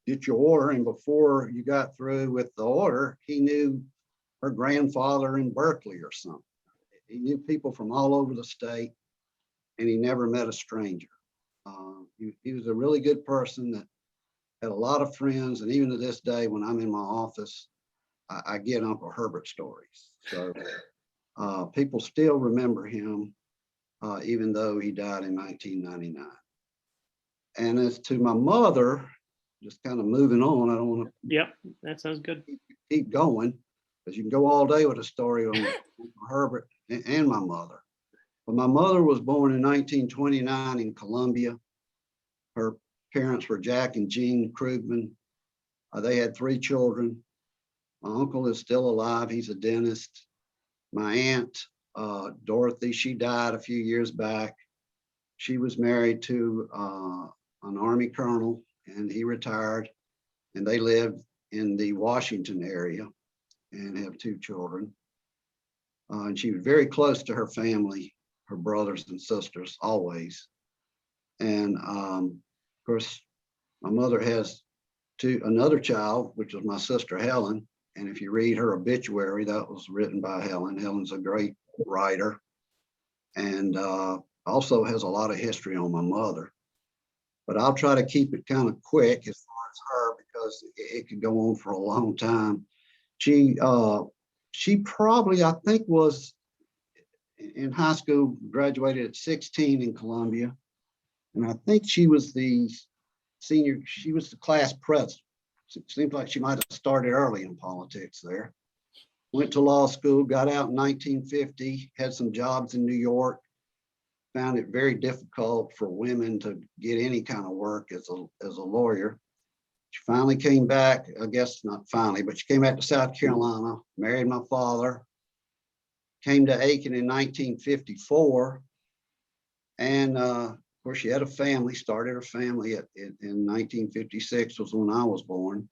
get your order. And before you got through with the order, he knew her grandfather in Berkeley or something. He knew people from all over the state, and he never met a stranger. He was a really good person that had a lot of friends. And even to this day, when I'm in my office, I get Uncle Herbert stories. So people still remember him, even though he died in 1999. And as to my mother, just kind of moving on, I don't want to. Yep, that sounds good. Keep going, because you can go all day with a story on Uncle Herbert and my mother. But my mother was born in 1929 in Columbia. Her parents were Jack and Jean Krugman. They had 3 children. My uncle is still alive. He's a dentist. My aunt, Dorothy, she died a few years back. She was married to an Army colonel, and he retired. And they lived in the Washington area and have 2 children. And she was very close to her family, her brothers and sisters, always. And of course, my mother has another child, which was my sister Helen. And if you read her obituary, that was written by Helen. Helen's a great writer, and also has a lot of history on my mother. But I'll try to keep it kind of quick as far as her, because it could go on for a long time. She probably, I think, was in high school, graduated at 16 in Columbia. And I think she was the senior, she was the class president. It seems like she might have started early in politics there. Went to law school, got out in 1950, had some jobs in New York, found it very difficult for women to get any kind of work as a lawyer. She finally came back, I guess not finally, but she came back to South Carolina, married my father, came to Aiken in 1954. And of course, she had a family, started her family in 1956 was when I was born.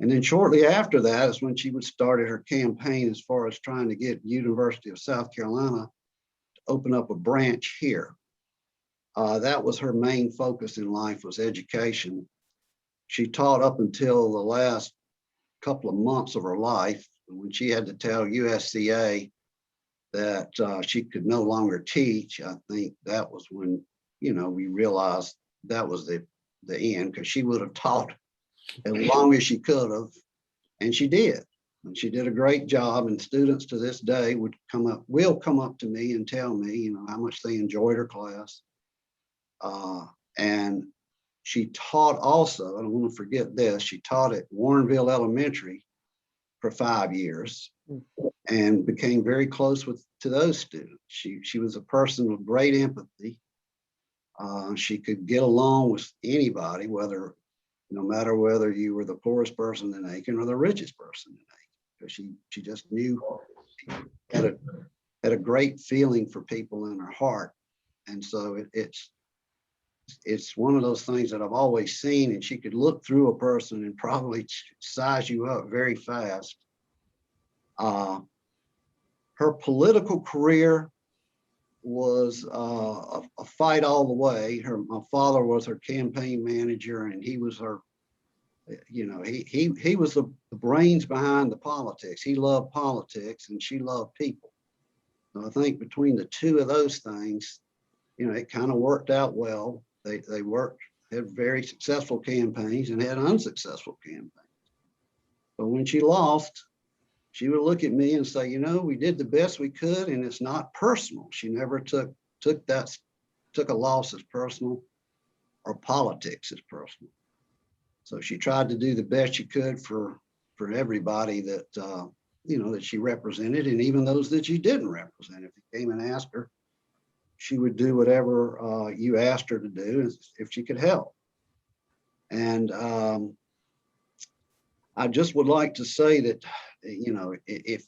And then shortly after that is when she would started her campaign as far as trying to get University of South Carolina to open up a branch here. That was her main focus in life, was education. She taught up until the last couple of months of her life, when she had to tell USCA that she could no longer teach. I think that was when, we realized that was the end, because she would have taught as long as she could have, and she did. And she did a great job, and students to this day will come up to me and tell me, how much they enjoyed her class. And she taught also, I don't want to forget this, she taught at Warrenville Elementary for 5 years and became very close to those students. She was a person with great empathy. She could get along with anybody, no matter whether you were the poorest person in Aiken or the richest person in Aiken, because she just knew, had a great feeling for people in her heart. And so it's one of those things that I've always seen, and she could look through a person and probably size you up very fast. Her political career was a fight all the way. My father was her campaign manager, and he was her, he was the brains behind the politics. He loved politics and she loved people. So I think between the two of those things, it kind of worked out well. They had very successful campaigns and had unsuccessful campaigns. But when she lost, she would look at me and say, we did the best we could, and it's not personal. She never took a loss as personal or politics as personal. So she tried to do the best she could for everybody that that she represented, and even those that she didn't represent. If you came and asked her, she would do whatever you asked her to do if she could help. And I just would like to say that, if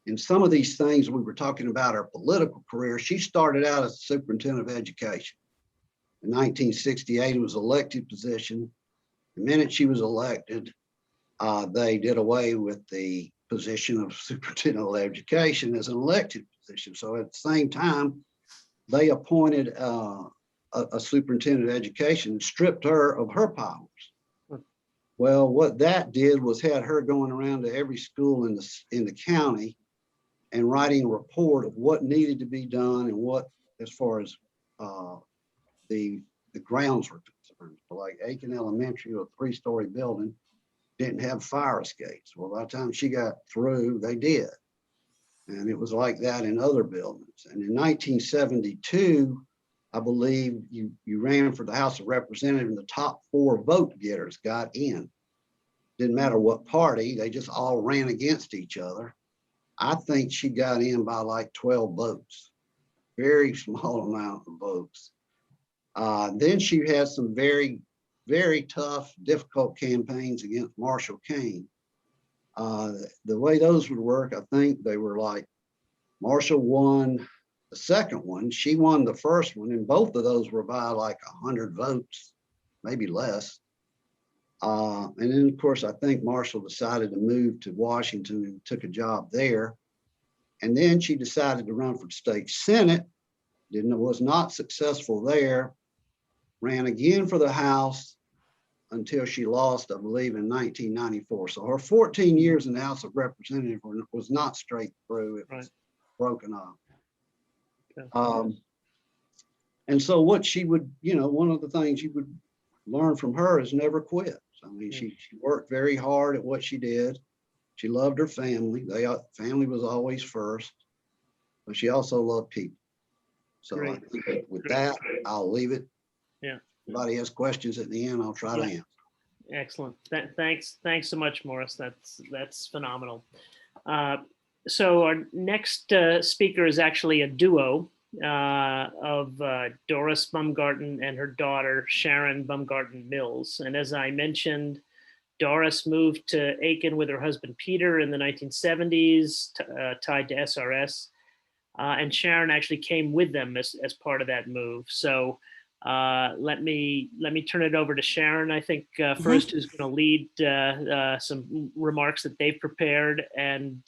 in some of these things we were talking about her political career, she started out as superintendent of education. In 1968, it was an elected position. The minute she was elected, they did away with the position of superintendent of education as an elected position. So at the same time, they appointed a superintendent of education and stripped her of her powers. Well, what that did was had her going around to every school in the county and writing a report of what needed to be done and what, as far as the grounds were concerned. Like Aiken Elementary, a 3-story building, didn't have fire escapes. Well, by the time she got through, they did. And it was like that in other buildings. And in 1972, I believe you ran for the House of Representatives, and the top 4 vote getters got in. Didn't matter what party, they just all ran against each other. I think she got in by like 12 votes, very small amount of votes. Then she had some very, very tough, difficult campaigns against Marshall Kane. The way those would work, I think they were like, Marshall won the second one, she won the first one, and both of those were by like 100 votes, maybe less. And then, of course, I think Marshall decided to move to Washington and took a job there. And then she decided to run for the state Senate, was not successful there, ran again for the House until she lost, I believe, in 1994. So her 14 years in the House of Representatives was not straight through, it was broken up. And so what she would, one of the things you would learn from her is never quit. I mean, she worked very hard at what she did. She loved her family. Family was always first, but she also loved people. So I think with that, I'll leave it. Yeah. If anybody has questions at the end, I'll try to answer. Excellent. Thanks so much, Morris. That's phenomenal. So our next speaker is actually a duo of Doris Baumgarten and her daughter, Sharon Baumgarten Mills. And as I mentioned, Doris moved to Aiken with her husband, Peter, in the 1970s, tied to SRS. and Sharon actually came with them as part of that move. So let me turn it over to Sharon. I think first who's going to lead some remarks that they've prepared, and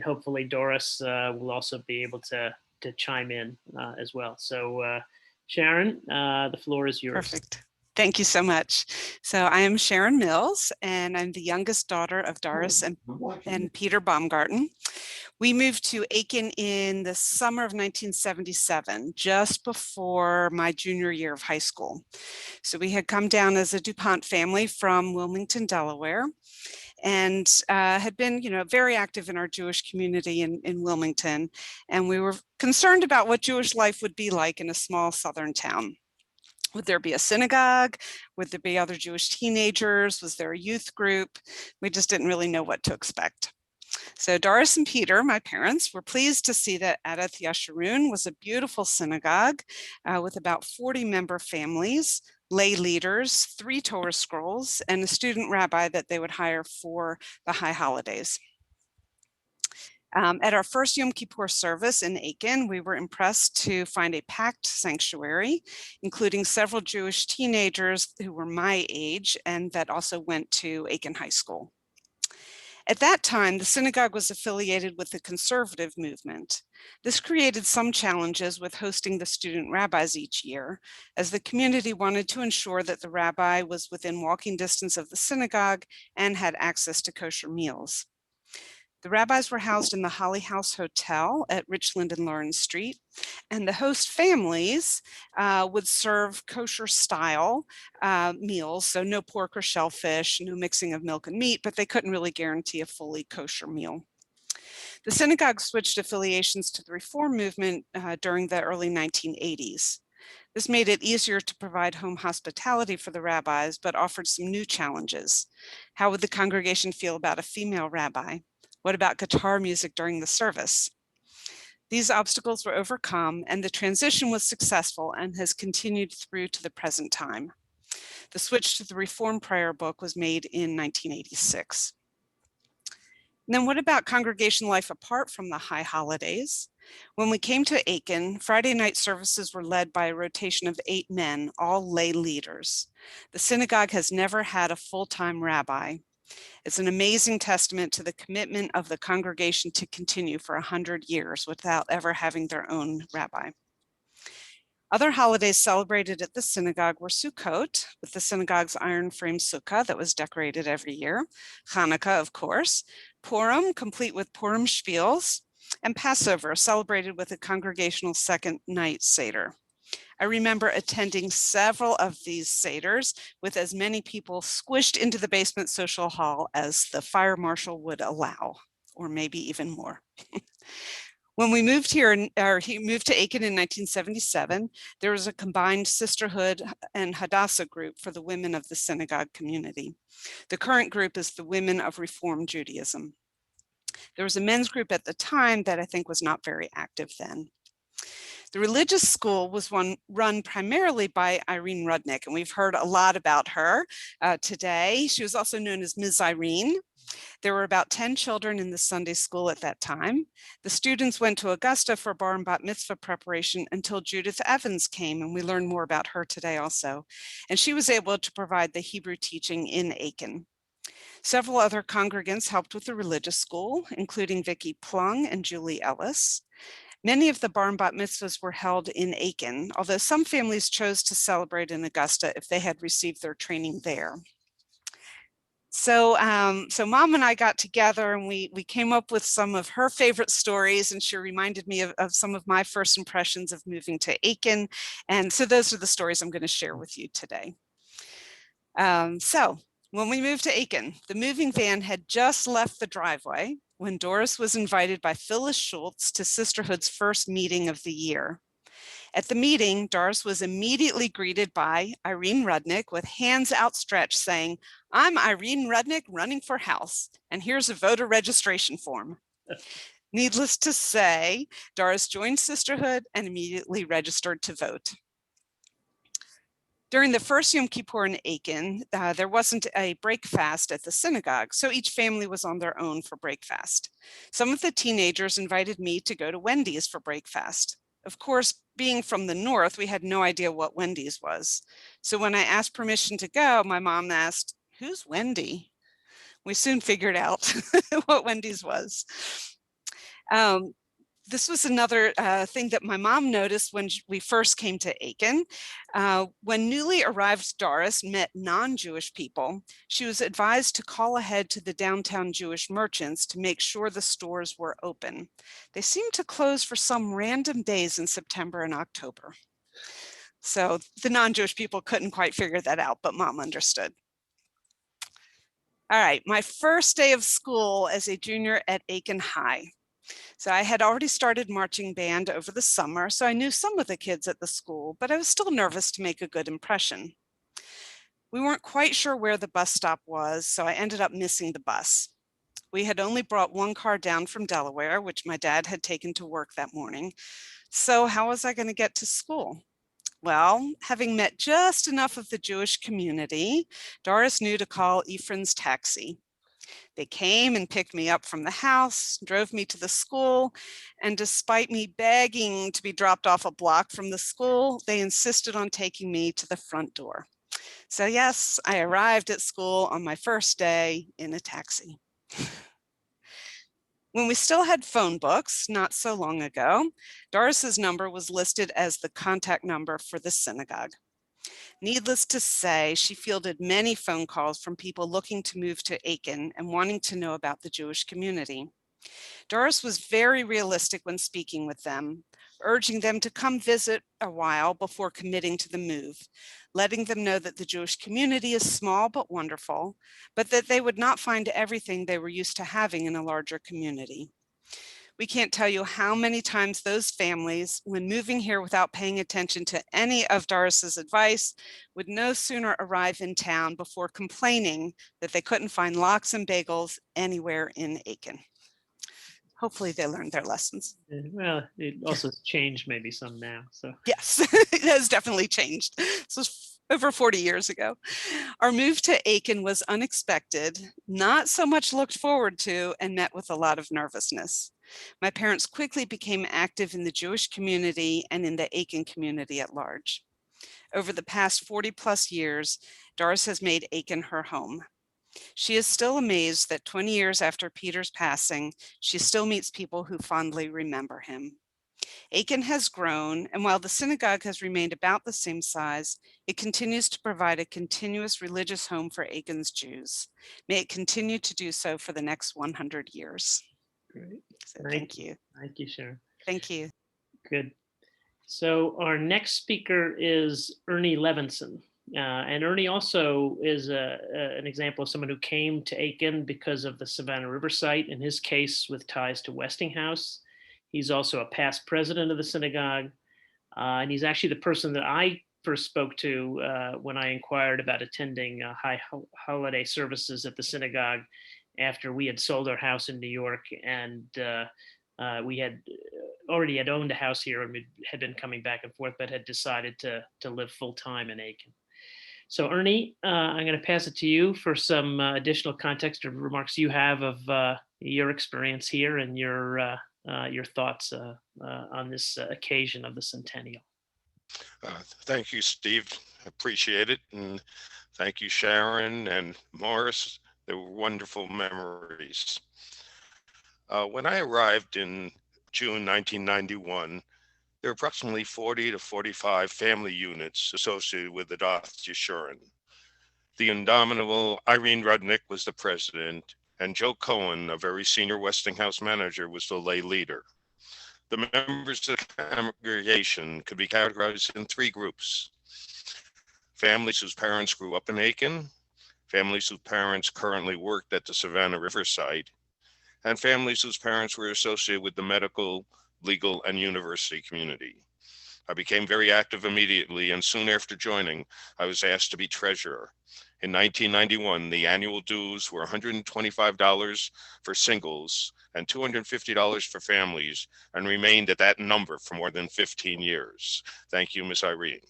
hopefully Doris will also be able to chime in as well. So Sharon, the floor is yours. Perfect. Thank you so much. So I am Sharon Mills, and I'm the youngest daughter of Doris and Peter Baumgarten. We moved to Aiken in the summer of 1977, just before my junior year of high school. So we had come down as a DuPont family from Wilmington, Delaware, and had been, very active in our Jewish community in Wilmington. And we were concerned about what Jewish life would be like in a small southern town. Would there be a synagogue? Would there be other Jewish teenagers? Was there a youth group? We just didn't really know what to expect. So Doris and Peter, my parents, were pleased to see that Adath Yeshurun was a beautiful synagogue with about 40 member families, lay leaders, 3 Torah scrolls, and a student rabbi that they would hire for the high holidays. At our first Yom Kippur service in Aiken, we were impressed to find a packed sanctuary, including several Jewish teenagers who were my age and that also went to Aiken High School. At that time, the synagogue was affiliated with the conservative movement. This created some challenges with hosting the student rabbis each year, as the community wanted to ensure that the rabbi was within walking distance of the synagogue and had access to kosher meals. The rabbis were housed in the Holly House Hotel at Richland and Lawrence Street, and the host families would serve kosher-style meals, so no pork or shellfish, no mixing of milk and meat, but they couldn't really guarantee a fully kosher meal. The synagogue switched affiliations to the Reform movement during the early 1980s. This made it easier to provide home hospitality for the rabbis, but offered some new challenges. How would the congregation feel about a female rabbi? What about guitar music during the service? These obstacles were overcome, and the transition was successful and has continued through to the present time. The switch to the Reform Prayer Book was made in 1986. And then what about congregation life apart from the high holidays? When we came to Aiken, Friday night services were led by a rotation of 8 men, all lay leaders. The synagogue has never had a full-time rabbi. It's an amazing testament to the commitment of the congregation to continue for 100 years without ever having their own rabbi. Other holidays celebrated at the synagogue were Sukkot, with the synagogue's iron frame sukkah that was decorated every year, Hanukkah, of course, Purim, complete with Purim spiels, and Passover, celebrated with a congregational second night Seder. I remember attending several of these Seders with as many people squished into the basement social hall as the fire marshal would allow, or maybe even more. When we moved here, he moved to Aiken in 1977, there was a combined sisterhood and Hadassah group for the women of the synagogue community. The current group is the Women of Reform Judaism. There was a men's group at the time that I think was not very active then. The religious school was run primarily by Irene Rudnick, and we've heard a lot about her today. She was also known as Ms. Irene. There were about 10 children in the Sunday school at that time. The students went to Augusta for bar and bat mitzvah preparation until Judith Evans came, and we learned more about her today also. And she was able to provide the Hebrew teaching in Aiken. Several other congregants helped with the religious school, including Vicki Plung and Julie Ellis. Many of the bar and bat mitzvahs were held in Aiken, although some families chose to celebrate in Augusta if they had received their training there. So Mom and I got together and we came up with some of her favorite stories, and she reminded me of some of my first impressions of moving to Aiken. And so those are the stories I'm going to share with you today. So when we moved to Aiken, the moving van had just left the driveway when Doris was invited by Phyllis Schultz to Sisterhood's first meeting of the year. At the meeting, Doris was immediately greeted by Irene Rudnick with hands outstretched saying, "I'm Irene Rudnick running for House, and here's a voter registration form." Needless to say, Doris joined Sisterhood and immediately registered to vote. During the first Yom Kippur in Aiken, there wasn't a breakfast at the synagogue, so each family was on their own for breakfast. Some of the teenagers invited me to go to Wendy's for breakfast. Of course, being from the north, we had no idea what Wendy's was. So when I asked permission to go, my mom asked, "Who's Wendy?" We soon figured out what Wendy's was. This was another thing that my mom noticed when we first came to Aiken. When newly arrived Doris met non-Jewish people, she was advised to call ahead to the downtown Jewish merchants to make sure the stores were open. They seemed to close for some random days in September and October. So the non-Jewish people couldn't quite figure that out, but mom understood. All right, my first day of school as a junior at Aiken High. So I had already started marching band over the summer, so I knew some of the kids at the school, but I was still nervous to make a good impression. We weren't quite sure where the bus stop was, so I ended up missing the bus. We had only brought one car down from Delaware, which my dad had taken to work that morning. So how was I going to get to school? Well, having met just enough of the Jewish community, Doris knew to call Efren's taxi. They came and picked me up from the house, drove me to the school, and despite me begging to be dropped off a block from the school, they insisted on taking me to the front door. So yes, I arrived at school on my first day in a taxi. When we still had phone books, not so long ago, Doris's number was listed as the contact number for the synagogue. Needless to say, she fielded many phone calls from people looking to move to Aiken and wanting to know about the Jewish community. Doris was very realistic when speaking with them, urging them to come visit a while before committing to the move, letting them know that the Jewish community is small but wonderful, but that they would not find everything they were used to having in a larger community. We can't tell you how many times those families, when moving here without paying attention to any of Doris's advice, would no sooner arrive in town before complaining that they couldn't find lox and bagels anywhere in Aiken. Hopefully they learned their lessons. Well, it also has changed maybe some now. So Yes, it has definitely changed. This was over 40 years ago. Our move to Aiken was unexpected, not so much looked forward to, and met with a lot of nervousness. My parents quickly became active in the Jewish community and in the Aiken community at large. Over the past 40 plus years, Doris has made Aiken her home. She is still amazed that 20 years after Peter's passing, she still meets people who fondly remember him. Aiken has grown, and while the synagogue has remained about the same size, it continues to provide a continuous religious home for Aiken's Jews. May it continue to do so for the next 100 years. great. So thank you. Thank you, Sharon. Thank you. Good. So our next speaker is Ernie Levinson. And Ernie also is an example of someone who came to Aiken because of the Savannah River site, in his case with ties to Westinghouse. He's also a past president of the synagogue. And he's actually the person that I first spoke to when I inquired about attending high holiday services at the synagogue after we had sold our house in New York, and we had already owned a house here, and we had been coming back and forth, but had decided to live full time in Aiken. So Ernie, I'm going to pass it to you for some additional context or remarks you have of your experience here and your thoughts on this occasion of the Centennial. Thank you, Steve. Appreciate it. And thank you, Sharon and Morris. They were wonderful memories. When I arrived in June 1991, there were approximately 40 to 45 family units associated with Adath Yeshurun. The indomitable Irene Rudnick was the president, and Joe Cohen, a very senior Westinghouse manager, was the lay leader. The members of the congregation could be categorized in three groups: families whose parents grew up in Aiken, families whose parents currently worked at the Savannah River site, and families whose parents were associated with the medical, legal, and university community. I became very active immediately, and soon after joining, I was asked to be treasurer. In 1991, the annual dues were $125 for singles and $250 for families, and remained at that number for more than 15 years. Thank you, Ms. Irene.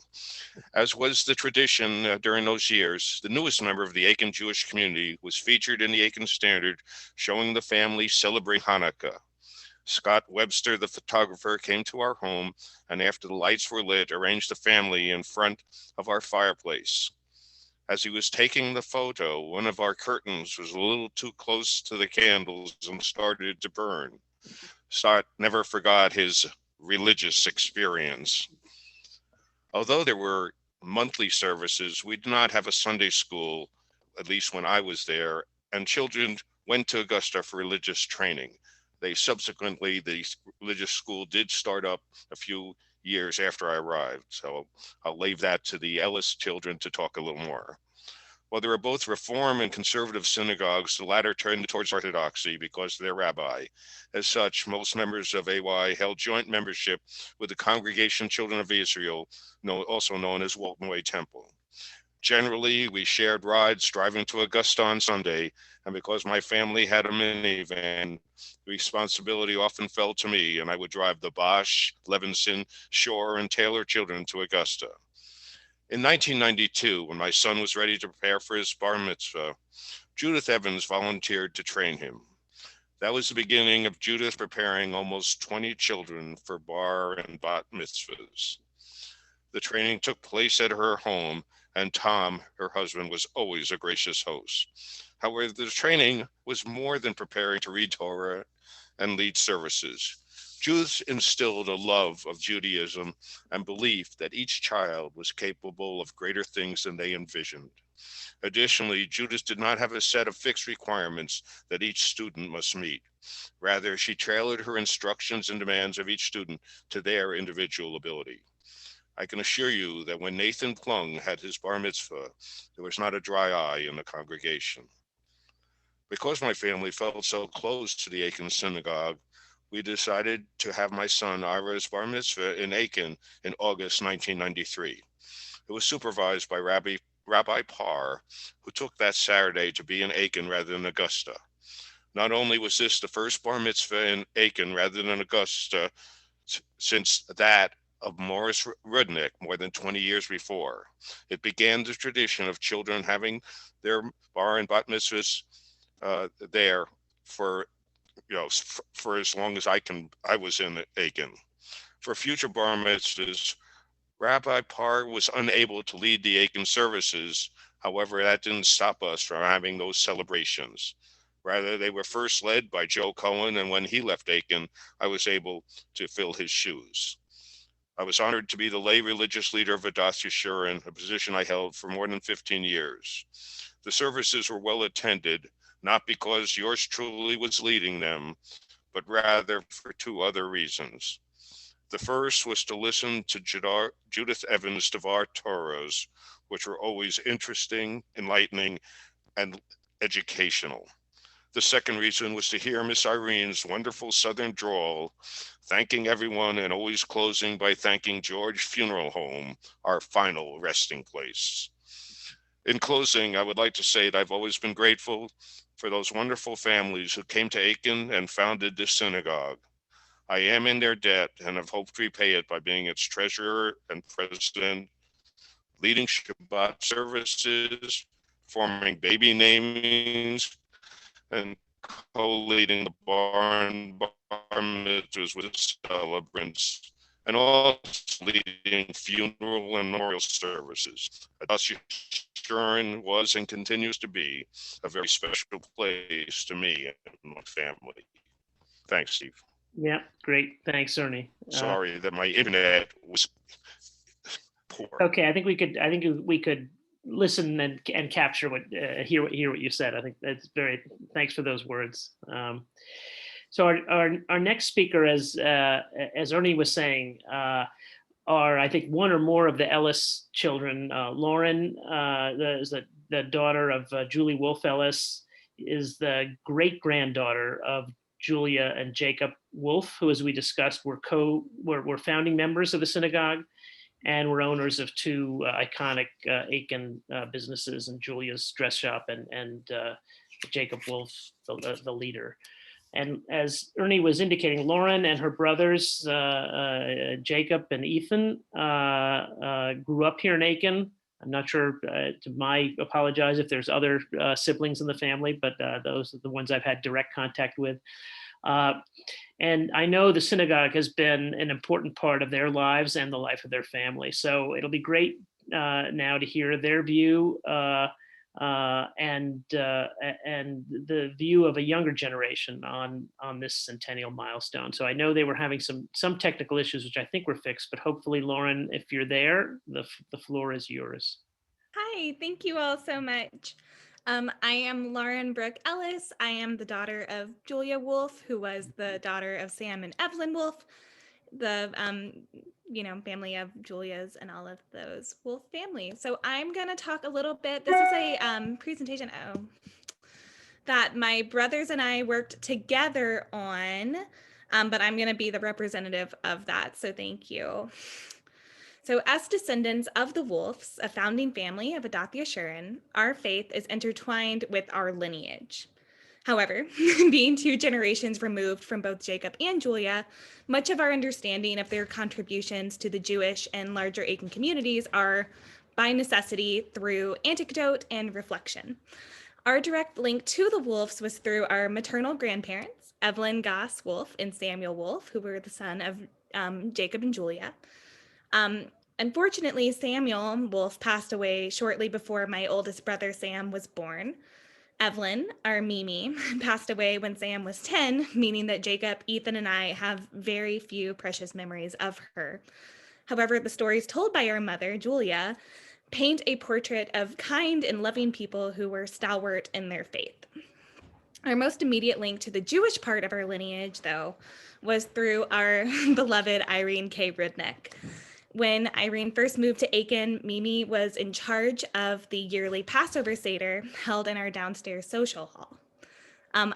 As was the tradition during those years, the newest member of the Aiken Jewish community was featured in the Aiken Standard, showing the family celebrate Hanukkah. Scott Webster, the photographer, came to our home, and after the lights were lit, arranged the family in front of our fireplace. As he was taking the photo, one of our curtains was a little too close to the candles and started to burn. Scott never forgot his religious experience. Although there were monthly services, we did not have a Sunday school, at least when I was there, and children went to Augusta for religious training. The religious school did start up a few years after I arrived, so I'll leave that to the Ellis children to talk a little more. While there were both Reform and conservative synagogues, the latter turned towards Orthodoxy because of their rabbi. As such, most members of AY held joint membership with the Congregation Children of Israel, also known as Walton Way Temple. Generally, we shared rides driving to Augusta on Sunday, and because my family had a minivan, the responsibility often fell to me, and I would drive the Bosch, Levinson, Shore, and Taylor children to Augusta. In 1992, when my son was ready to prepare for his bar mitzvah, Judith Evans volunteered to train him. That was the beginning of Judith preparing almost 20 children for bar and bat mitzvahs. The training took place at her home, and Tom, her husband, was always a gracious host. However, the training was more than preparing to read Torah and lead services. Judith instilled a love of Judaism and belief that each child was capable of greater things than they envisioned. Additionally, Judith did not have a set of fixed requirements that each student must meet. Rather, she tailored her instructions and demands of each student to their individual ability. I can assure you that when Nathan Klung had his bar mitzvah, there was not a dry eye in the congregation. Because my family felt so close to the Aiken Synagogue, we decided to have my son Ira's bar mitzvah in Aiken in August 1993. It was supervised by Rabbi Parr, who took that Saturday to be in Aiken rather than Augusta. Not only was this the first bar mitzvah in Aiken rather than Augusta since that of Morris Rudnick more than 20 years before, it began the tradition of children having their bar and bat mitzvahs there for as long as I was in Aiken. For future bar mitzvahs, Rabbi Parr was unable to lead the Aiken services. However, that didn't stop us from having those celebrations. Rather, they were first led by Joe Cohen, and when he left Aiken, I was able to fill his shoes. I was honored to be the lay religious leader of Adath Yeshurun, a position I held for more than 15 years. The services were well attended, not because yours truly was leading them, but rather for two other reasons. The first was to listen to Judith Evans' Devar Torahs, which were always interesting, enlightening, and educational. The second reason was to hear Miss Irene's wonderful Southern drawl, thanking everyone and always closing by thanking George Funeral Home, our final resting place. In closing, I would like to say that I've always been grateful for those wonderful families who came to Aiken and founded this synagogue. I am in their debt and have hoped to repay it by being its treasurer and president, leading Shabbat services, performing baby namings, and co-leading the bar mitzvahs with celebrants, and also leading funeral and memorial services. Adath Yeshurun was and continues to be a very special place to me and my family. Thanks, Steve. Yeah, great. Thanks, Ernie. Sorry that my internet was poor. Okay, I think we could listen and capture hear what you said. I think that's thanks for those words. So our next speaker, as Ernie was saying, are I think one or more of the Ellis children. Lauren, the daughter of Julie Wolfe Ellis, is the great granddaughter of Julia and Jacob Wolfe, who, as we discussed, were founding members of the synagogue. and were owners of two iconic Aiken businesses, and Julia's Dress Shop and Jacob Wolfe, the leader. And as Ernie was indicating, Lauren and her brothers, Jacob and Ethan, grew up here in Aiken. I'm not sure, apologize if there's other siblings in the family, but those are the ones I've had direct contact with. And I know the synagogue has been an important part of their lives and the life of their family. So it'll be great now to hear their view and the view of a younger generation on this centennial milestone. So I know they were having some technical issues, which I think were fixed, but hopefully, Lauren, if you're there, the floor is yours. Hi, thank you all so much. I am Lauren Brooke Ellis. I am the daughter of Julia Wolfe, who was the daughter of Sam and Evelyn Wolfe, the family of Julia's and all of those Wolfe family. So I'm going to talk a little bit. This is a presentation that my brothers and I worked together on, but I'm going to be the representative of that. So thank you. So as descendants of the Wolfes, a founding family of Adath Yeshurun, our faith is intertwined with our lineage. However, being 2 generations removed from both Jacob and Julia, much of our understanding of their contributions to the Jewish and larger Aiken communities are, by necessity, through anecdote and reflection. Our direct link to the Wolfes was through our maternal grandparents, Evelyn Goss Wolfe and Samuel Wolfe, who were the son of Jacob and Julia. Unfortunately, Samuel Wolfe passed away shortly before my oldest brother Sam was born. Evelyn, our Mimi, passed away when Sam was 10, meaning that Jacob, Ethan, and I have very few precious memories of her. However, the stories told by our mother, Julia, paint a portrait of kind and loving people who were stalwart in their faith. Our most immediate link to the Jewish part of our lineage, though, was through our beloved Irene K. Rudnick. When Irene first moved to Aiken, Mimi was in charge of the yearly Passover Seder held in our downstairs social hall.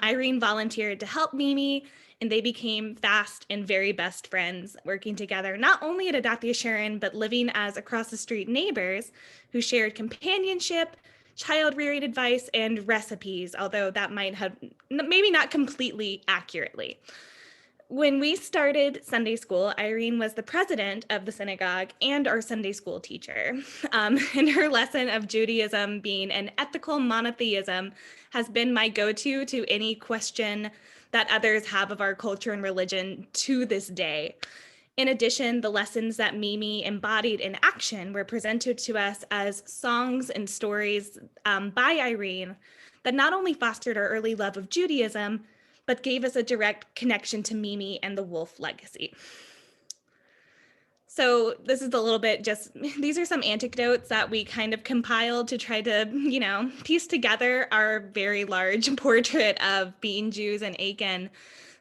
Irene volunteered to help Mimi, and they became fast and very best friends, working together not only at Adath Yeshurun, but living as across the street neighbors who shared companionship, child rearing advice, and recipes, although that might have maybe not completely accurately. When we started Sunday school, Irene was the president of the synagogue and our Sunday school teacher. And her lesson of Judaism being an ethical monotheism has been my go-to to any question that others have of our culture and religion to this day. In addition, the lessons that Mimi embodied in action were presented to us as songs and stories by Irene that not only fostered our early love of Judaism, but gave us a direct connection to Mimi and the Wolfe legacy. So this is a little bit these are some anecdotes that we kind of compiled to try to, piece together our very large portrait of being Jews in Aiken.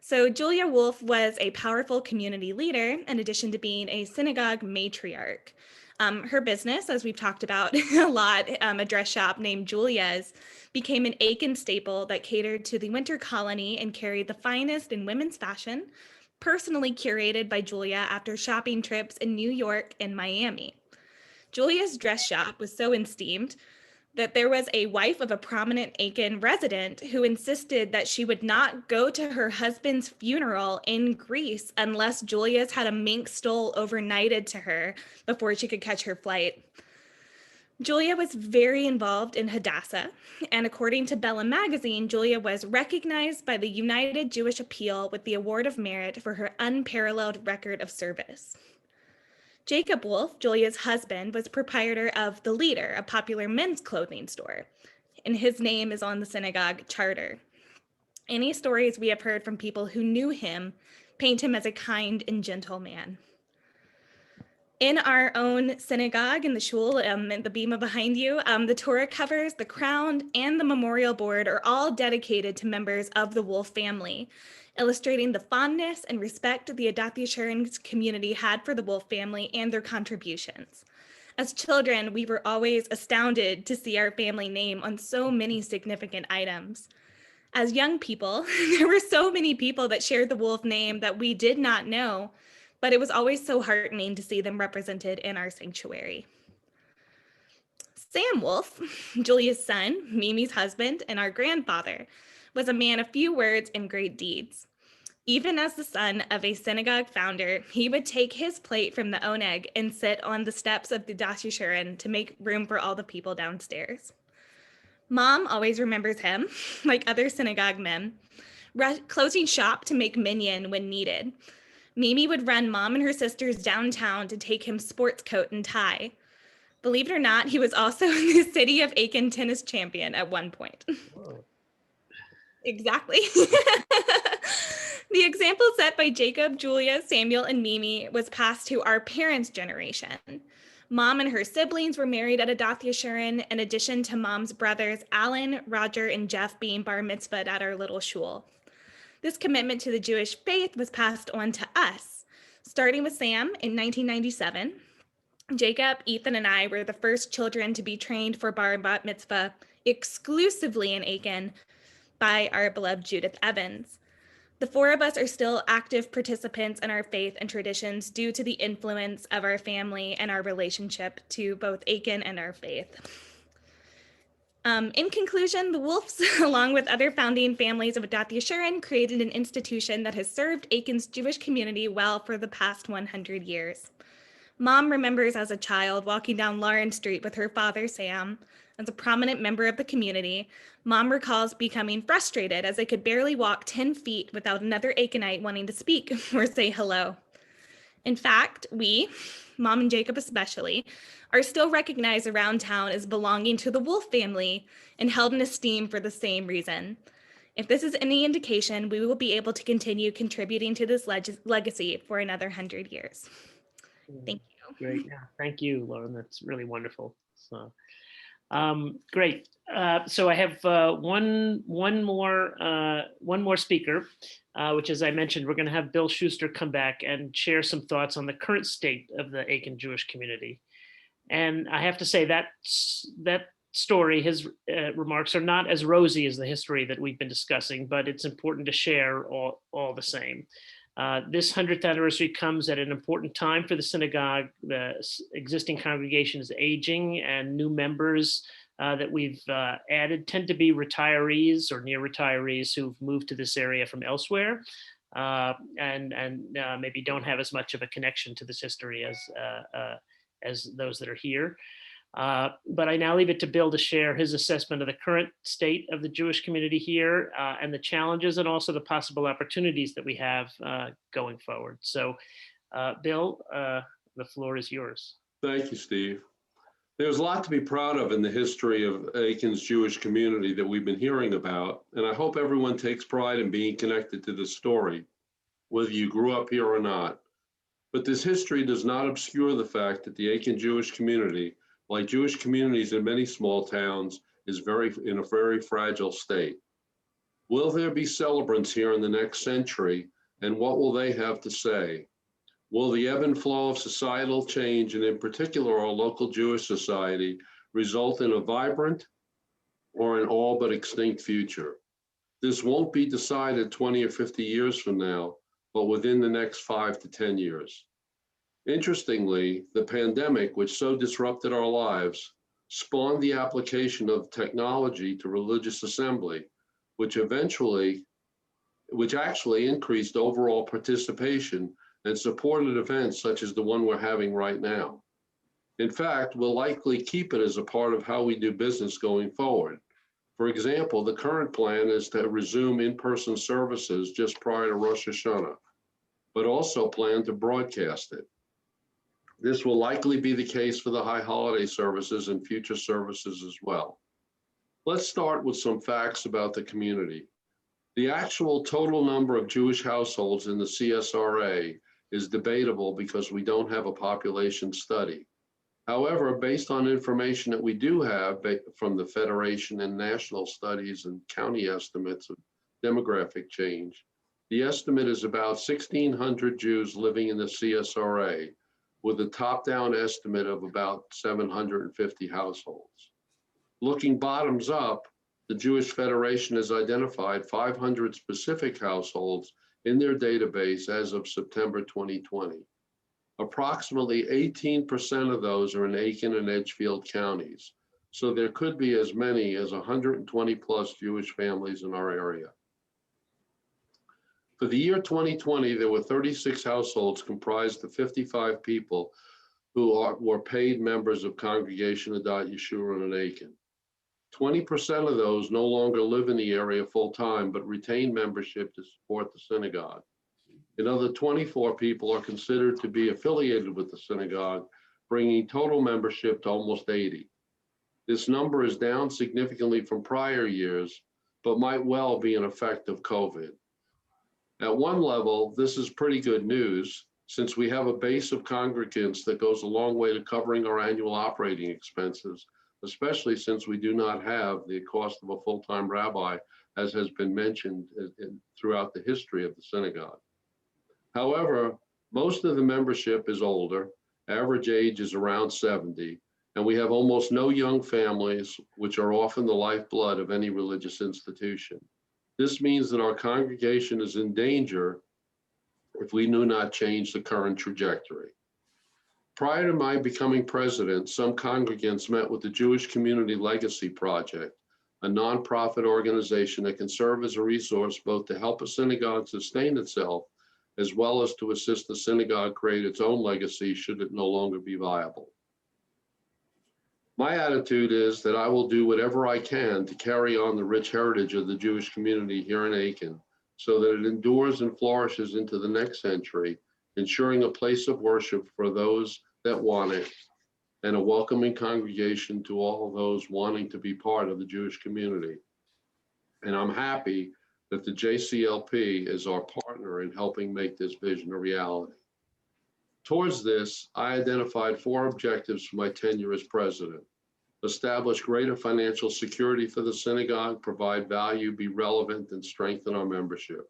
So Julia Wolfe was a powerful community leader in addition to being a synagogue matriarch. Her business, as we've talked about a lot, a dress shop named Julia's, became an Aiken staple that catered to the winter colony and carried the finest in women's fashion, personally curated by Julia after shopping trips in New York and Miami. Julia's dress shop was so esteemed that there was a wife of a prominent Aiken resident who insisted that she would not go to her husband's funeral in Greece unless Julia's had a mink stole overnighted to her before she could catch her flight. Julia was very involved in Hadassah, and according to Bella magazine, Julia was recognized by the United Jewish Appeal with the Award of Merit for her unparalleled record of service. Jacob Wolfe, Julia's husband, was proprietor of The Leader, a popular men's clothing store, and his name is on the synagogue charter. Any stories we have heard from people who knew him paint him as a kind and gentle man. In our own synagogue in the shul, in the bima behind you, the Torah covers, the crown, and the memorial board are all dedicated to members of the Wolfe family, illustrating the fondness and respect the Adath Yeshurun community had for the Wolfe family and their contributions. As children, we were always astounded to see our family name on so many significant items. As young people, there were so many people that shared the Wolfe name that we did not know, but it was always so heartening to see them represented in our sanctuary. Sam Wolfe, Julia's son, Mimi's husband, and our grandfather, was a man of few words and great deeds. Even as the son of a synagogue founder, he would take his plate from the oneg and sit on the steps of the Adath Yeshurun to make room for all the people downstairs. Mom always remembers him, like other synagogue men, closing shop to make minyan when needed. Mimi would run Mom and her sisters downtown to take him sports coat and tie. Believe it or not, he was also the city of Aiken tennis champion at one point. Whoa. Exactly. The example set by Jacob, Julia, Samuel, and Mimi was passed to our parents' generation. Mom and her siblings were married at Adath Yeshurun, in addition to Mom's brothers, Alan, Roger, and Jeff being bar mitzvahed at our little shul. This commitment to the Jewish faith was passed on to us, starting with Sam in 1997. Jacob, Ethan, and I were the first children to be trained for bar and bat mitzvah exclusively in Aiken by our beloved Judith Evans. The four of us are still active participants in our faith and traditions due to the influence of our family and our relationship to both Aiken and our faith. In conclusion, the Wolfes, along with other founding families of Adath Yeshurun, created an institution that has served Aiken's Jewish community well for the past 100 years. Mom remembers as a child walking down Lawrence Street with her father, Sam. As a prominent member of the community, Mom recalls becoming frustrated as they could barely walk 10 feet without another Aikenite wanting to speak or say hello. In fact, we, Mom and Jacob especially, are still recognized around town as belonging to the Wolfe family and held in esteem for the same reason. If this is any indication, we will be able to continue contributing to this legacy for another 100 years. Thank you. Great. Yeah. Thank you, Lauren. That's really wonderful. So, great. So I have one more speaker, which, as I mentioned, we're going to have Bill Schuster come back and share some thoughts on the current state of the Aiken Jewish community. And I have to say that story, his remarks are not as rosy as the history that we've been discussing, but it's important to share all the same. This 100th anniversary comes at an important time for the synagogue. The existing congregation is aging, and new members that we've added tend to be retirees or near retirees who've moved to this area from elsewhere, and maybe don't have as much of a connection to this history as those that are here. But I now leave it to Bill to share his assessment of the current state of the Jewish community here and the challenges and also the possible opportunities that we have going forward. So, Bill, the floor is yours. Thank you, Steve. There's a lot to be proud of in the history of Aiken's Jewish community that we've been hearing about, and I hope everyone takes pride in being connected to this story, whether you grew up here or not. But this history does not obscure the fact that the Aiken Jewish community, like Jewish communities in many small towns, is in a very fragile state. Will there be celebrants here in the next century, and what will they have to say? Will the ebb and flow of societal change, and in particular our local Jewish society, result in a vibrant or an all but extinct future? This won't be decided 20 or 50 years from now, but within the next 5 to 10 years. Interestingly, the pandemic, which so disrupted our lives, spawned the application of technology to religious assembly, which actually increased overall participation and supported events such as the one we're having right now. In fact, we'll likely keep it as a part of how we do business going forward. For example, the current plan is to resume in-person services just prior to Rosh Hashanah, but also plan to broadcast it. This will likely be the case for the high holiday services and future services as well. Let's start with some facts about the community. The actual total number of Jewish households in the CSRA is debatable because we don't have a population study. However, based on information that we do have from the Federation and national studies and county estimates of demographic change, the estimate is about 1,600 Jews living in the CSRA, with a top-down estimate of about 750 households. Looking bottoms up, the Jewish Federation has identified 500 specific households in their database as of September 2020. Approximately 18% of those are in Aiken and Edgefield counties. So there could be as many as 120 plus Jewish families in our area. For the year 2020, there were 36 households comprised of 55 people who were paid members of Congregation Adath Yeshurun in Aiken. 20% of those no longer live in the area full-time, but retain membership to support the synagogue. Another 24 people are considered to be affiliated with the synagogue, bringing total membership to almost 80. This number is down significantly from prior years, but might well be an effect of COVID. At one level, this is pretty good news, since we have a base of congregants that goes a long way to covering our annual operating expenses, especially since we do not have the cost of a full-time rabbi, as has been mentioned throughout the history of the synagogue. However, most of the membership is older, average age is around 70, and we have almost no young families, which are often the lifeblood of any religious institution. This means that our congregation is in danger if we do not change the current trajectory. Prior to my becoming president, some congregants met with the Jewish Community Legacy Project, a nonprofit organization that can serve as a resource both to help a synagogue sustain itself, as well as to assist the synagogue create its own legacy should it no longer be viable. My attitude is that I will do whatever I can to carry on the rich heritage of the Jewish community here in Aiken so that it endures and flourishes into the next century, ensuring a place of worship for those that want it and a welcoming congregation to all those wanting to be part of the Jewish community. And I'm happy that the JCLP is our partner in helping make this vision a reality. Towards this, I identified 4 objectives for my tenure as president: establish greater financial security for the synagogue, provide value, be relevant, and strengthen our membership.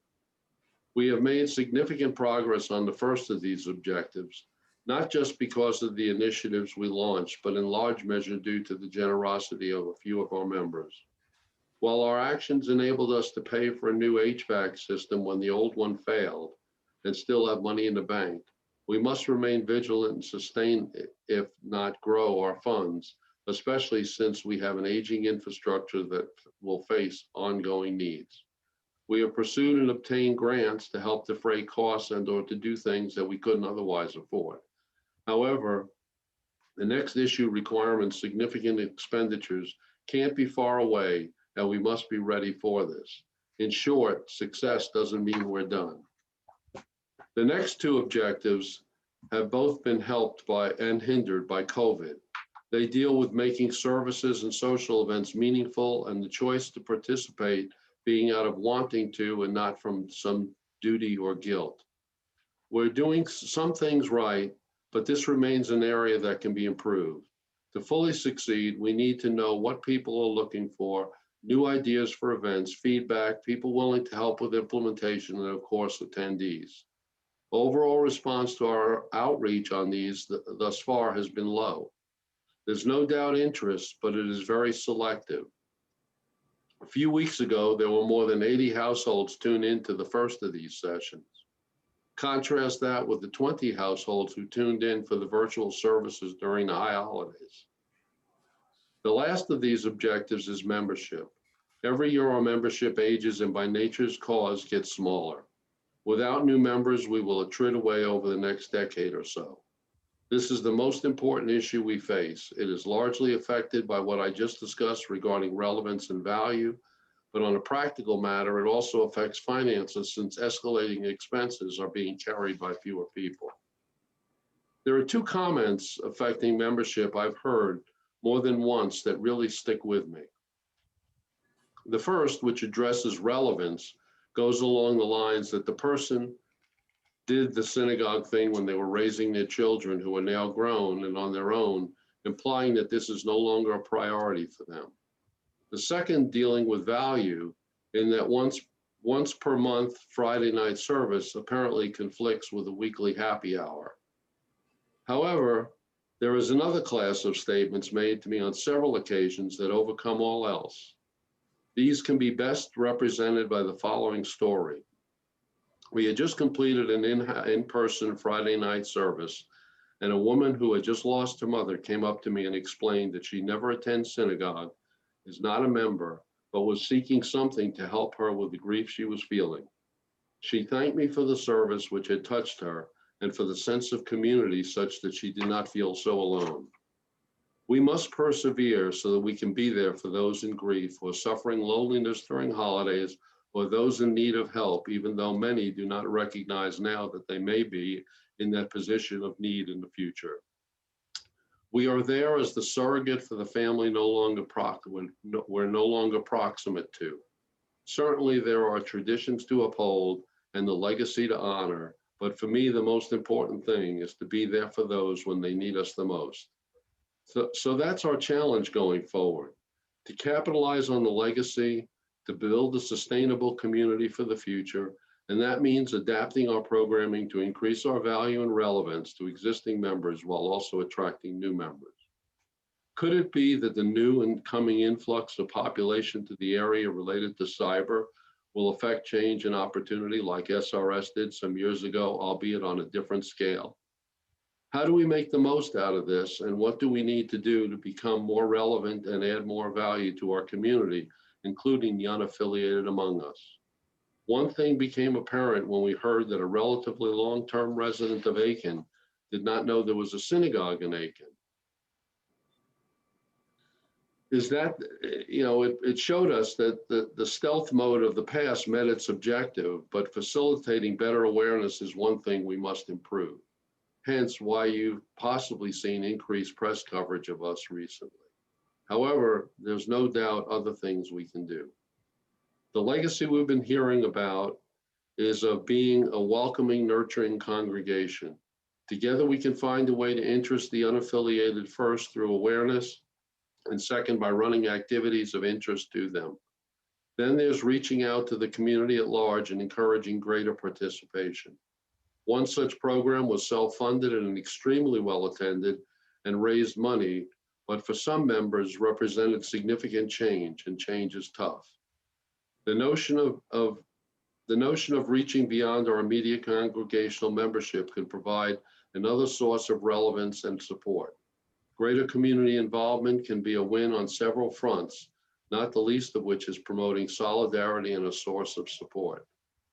We have made significant progress on the first of these objectives, not just because of the initiatives we launched, but in large measure due to the generosity of a few of our members. While our actions enabled us to pay for a new HVAC system when the old one failed and still have money in the bank, we must remain vigilant and sustain, if not grow, our funds, especially since we have an aging infrastructure that will face ongoing needs. We have pursued and obtained grants to help defray costs and or to do things that we couldn't otherwise afford. However, the next issue requiring significant expenditures can't be far away, and we must be ready for this. In short, success doesn't mean we're done. The next 2 objectives have both been helped by and hindered by COVID. They deal with making services and social events meaningful and the choice to participate being out of wanting to and not from some duty or guilt. We're doing some things right, but this remains an area that can be improved. To fully succeed, we need to know what people are looking for, new ideas for events, feedback, people willing to help with implementation, and of course, attendees. Overall response to our outreach on these thus far has been low. There's no doubt interest, but it is very selective. A few weeks ago, there were more than 80 households tuned into the first of these sessions. Contrast that with the 20 households who tuned in for the virtual services during the high holidays. The last of these objectives is membership. Every year our membership ages and by nature's cause gets smaller. Without new members, we will attrit away over the next decade or so. This is the most important issue we face. It is largely affected by what I just discussed regarding relevance and value, but on a practical matter, it also affects finances since escalating expenses are being carried by fewer people. There are 2 comments affecting membership I've heard more than once that really stick with me. The first, which addresses relevance, goes along the lines that the person did the synagogue thing when they were raising their children who are now grown and on their own, implying that this is no longer a priority for them. The second dealing with value in that once per month Friday night service apparently conflicts with a weekly happy hour. However, there is another class of statements made to me on several occasions that overcome all else. These can be best represented by the following story. We had just completed an in-person Friday night service and a woman who had just lost her mother came up to me and explained that she never attends synagogue, is not a member, but was seeking something to help her with the grief she was feeling. She thanked me for the service which had touched her and for the sense of community such that she did not feel so alone. We must persevere so that we can be there for those in grief or suffering loneliness during holidays, or those in need of help, even though many do not recognize now that they may be in that position of need in the future. We are there as the surrogate for the family we're no longer proximate to. Certainly there are traditions to uphold and the legacy to honor, but for me, the most important thing is to be there for those when they need us the most. So that's our challenge going forward, to capitalize on the legacy, to build a sustainable community for the future, and that means adapting our programming to increase our value and relevance to existing members while also attracting new members. Could it be that the new and coming influx of population to the area related to cyber will affect change and opportunity like SRS did some years ago, albeit on a different scale? How do we make the most out of this, and what do we need to do to become more relevant and add more value to our community, including the unaffiliated among us? One thing became apparent when we heard that a relatively long-term resident of Aiken did not know there was a synagogue in Aiken. Is that, it showed us that the stealth mode of the past met its objective, but facilitating better awareness is one thing we must improve. Hence why you've possibly seen increased press coverage of us recently. However, there's no doubt other things we can do. The legacy we've been hearing about is of being a welcoming, nurturing congregation. Together we can find a way to interest the unaffiliated first through awareness, and second by running activities of interest to them. Then there's reaching out to the community at large and encouraging greater participation. One such program was self-funded and extremely well attended and raised money, but for some members represented significant change, and change is tough. The notion of reaching beyond our immediate congregational membership can provide another source of relevance and support. Greater community involvement can be a win on several fronts, not the least of which is promoting solidarity and a source of support.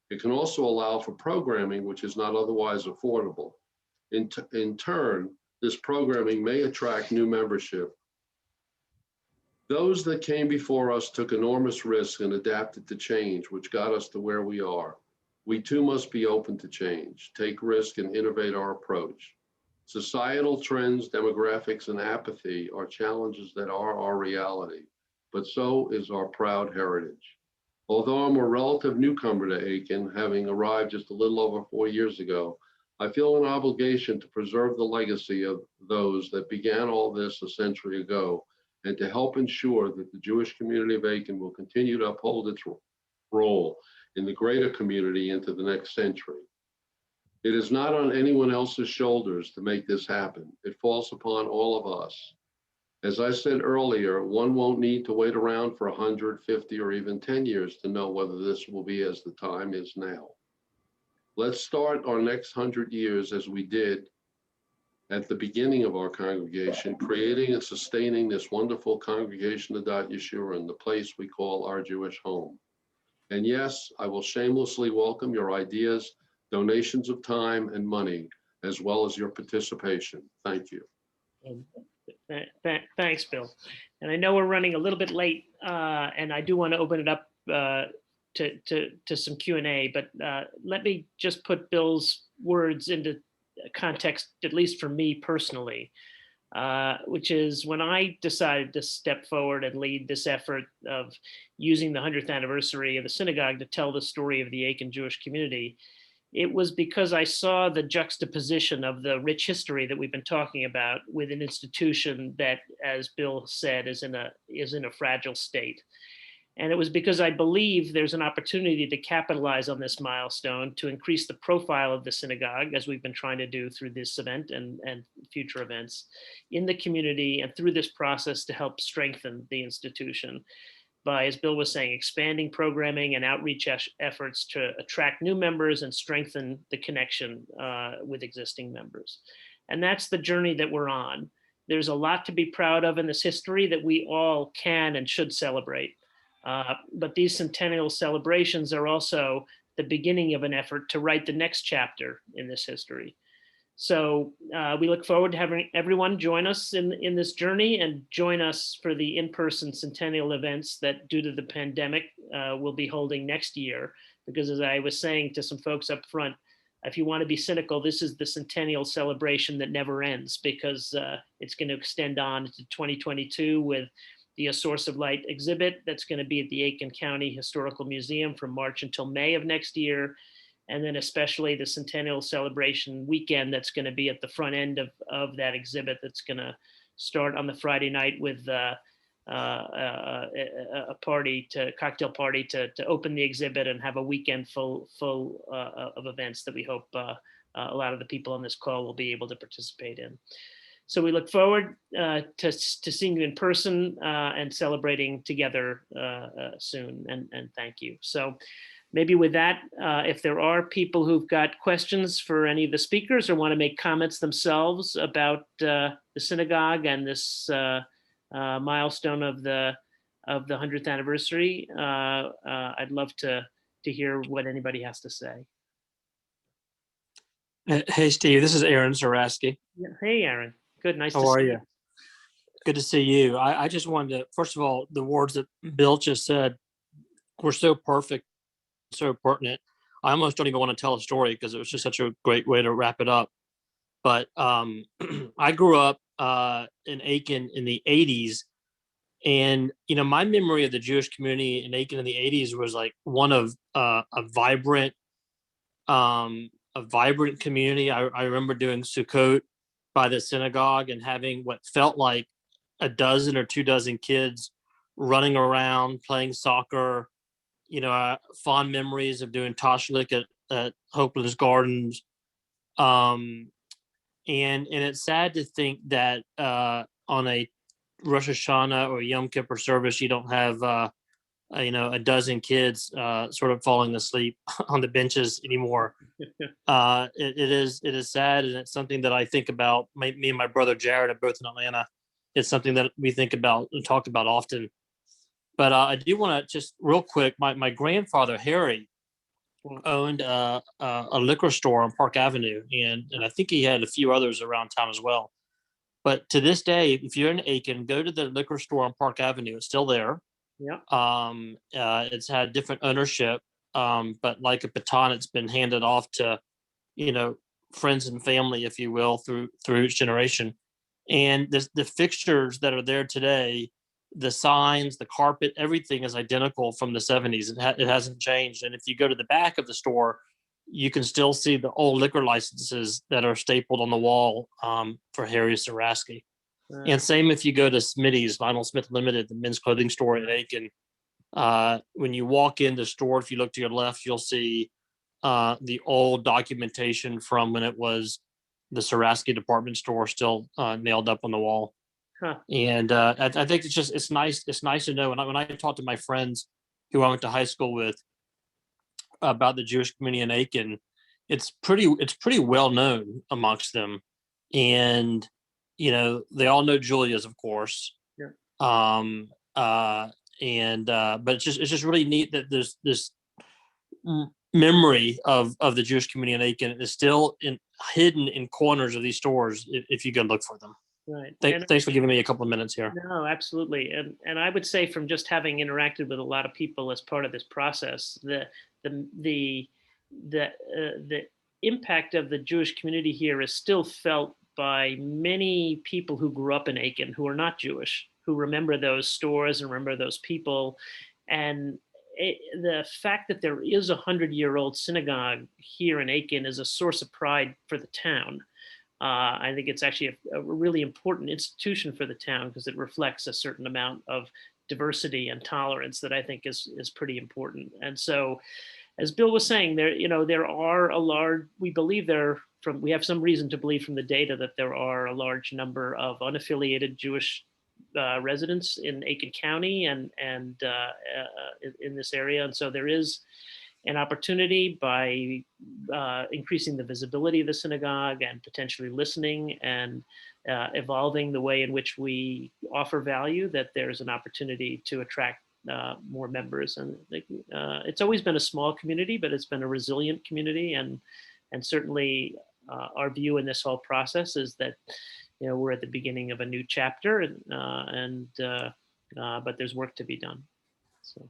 It can also allow for programming which is not otherwise affordable. In turn, this programming may attract new membership. Those that came before us took enormous risks and adapted to change, which got us to where we are. We too must be open to change, take risk, and innovate our approach. Societal trends, demographics, and apathy are challenges that are our reality, but so is our proud heritage. Although I'm a relative newcomer to Aiken, having arrived just a little over 4 years ago, I feel an obligation to preserve the legacy of those that began all this a century ago, and to help ensure that the Jewish community of Aiken will continue to uphold its role in the greater community into the next century. It is not on anyone else's shoulders to make this happen. It falls upon all of us. As I said earlier, one won't need to wait around for 100, 50, or even 10 years to know whether this will be as the time is now. Let's start our next 100 years as we did at the beginning of our congregation, creating and sustaining this wonderful congregation of Adath Yeshurun, the place we call our Jewish home. And yes, I will shamelessly welcome your ideas, donations of time and money, as well as your participation. Thank you. Thanks, Bill. And I know we're running a little bit late, and I do want to open it up to some Q&A, but let me just put Bill's words into context, at least for me personally, which is when I decided to step forward and lead this effort of using the 100th anniversary of the synagogue to tell the story of the Aiken Jewish community. It was because I saw the juxtaposition of the rich history that we've been talking about with an institution that, as Bill said, is in a fragile state. And it was because I believe there's an opportunity to capitalize on this milestone to increase the profile of the synagogue, as we've been trying to do through this event and future events in the community, and through this process to help strengthen the institution by, as Bill was saying, expanding programming and outreach efforts to attract new members and strengthen the connection with existing members. And that's the journey that we're on. There's a lot to be proud of in this history that we all can and should celebrate. But these centennial celebrations are also the beginning of an effort to write the next chapter in this history. So we look forward to having everyone join us in this journey, and join us for the in-person centennial events that, due to the pandemic, we'll be holding next year. Because as I was saying to some folks up front, if you want to be cynical, this is the centennial celebration that never ends, because it's going to extend on to 2022 with the A Source of Light exhibit that's going to be at the Aiken County Historical Museum from March until May of next year. And then especially the Centennial Celebration weekend that's going to be at the front end of that exhibit, that's going to start on the Friday night with a cocktail party to open the exhibit, and have a weekend full of events that we hope a lot of the people on this call will be able to participate in. So we look forward to seeing you in person and celebrating together soon. And thank you. So maybe with that, if there are people who've got questions for any of the speakers or want to make comments themselves about the synagogue and this milestone of the 100th anniversary, I'd love to hear what anybody has to say. Hey, Steve, this is Aaron Zaraski. Yeah. Hey, Aaron. Good. Nice to see How are you. you? Good to see you. I just wanted to, first of all, the words that Bill just said were so perfect, so pertinent. I almost don't even want to tell a story because it was just such a great way to wrap it up. But I grew up in Aiken in the 80s. And, you know, my memory of the Jewish community in Aiken in the 80s was like one of a vibrant community. I remember doing Sukkot by the synagogue and having what felt like a dozen or 24 kids running around playing soccer. You know, fond memories of doing Tashlik at Hopeless Gardens. And it's sad to think that on a Rosh Hashanah or Yom Kippur service, you don't have a dozen kids sort of falling asleep on the benches anymore. It is sad, and it's something that I think about. Me and my brother Jared are both in Atlanta. It's something that we think about and talk about often. But I do want to just real quick. My grandfather Harry owned a liquor store on Park Avenue, and I think he had a few others around town as well. But to this day, if you're in Aiken, go to the liquor store on Park Avenue. It's still there. Yeah. It's had different ownership, but like a baton, it's been handed off to, friends and family, if you will, through each generation. And the fixtures that are there today, the signs, the carpet, everything is identical from the 70s. It hasn't changed. And if you go to the back of the store, you can still see the old liquor licenses that are stapled on the wall for Harry Zaraski. And same if you go to Smitty's, Vinyl Smith Limited, the men's clothing store in Aiken. When you walk in the store, if you look to your left, you'll see the old documentation from when it was the Zaraski department store still nailed up on the wall. Huh. And I think it's nice to know. When I talk to my friends who I went to high school with about the Jewish community in Aiken, it's pretty well known amongst them. And they all know Julia's, of course. Yeah. But it's just really neat that there's this memory of the Jewish community in Aiken is still hidden in corners of these stores if you go look for them. Right. Thanks for giving me a couple of minutes here. No, absolutely. And I would say, from just having interacted with a lot of people as part of this process, the impact of the Jewish community here is still felt by many people who grew up in Aiken who are not Jewish, who remember those stores and remember those people. And the fact that there is a 100-year-old synagogue here in Aiken is a source of pride for the town. I think it's actually a really important institution for the town because it reflects a certain amount of diversity and tolerance that I think is pretty important. And so, as Bill was saying, there are a large, we have some reason to believe from the data that there are a large number of unaffiliated Jewish residents in Aiken County and in this area. And so there is, an opportunity by increasing the visibility of the synagogue and potentially listening and evolving the way in which we offer value, that there's an opportunity to attract more members. And it's always been a small community, but it's been a resilient community. And certainly our view in this whole process is that, we're at the beginning of a new chapter, but there's work to be done. So.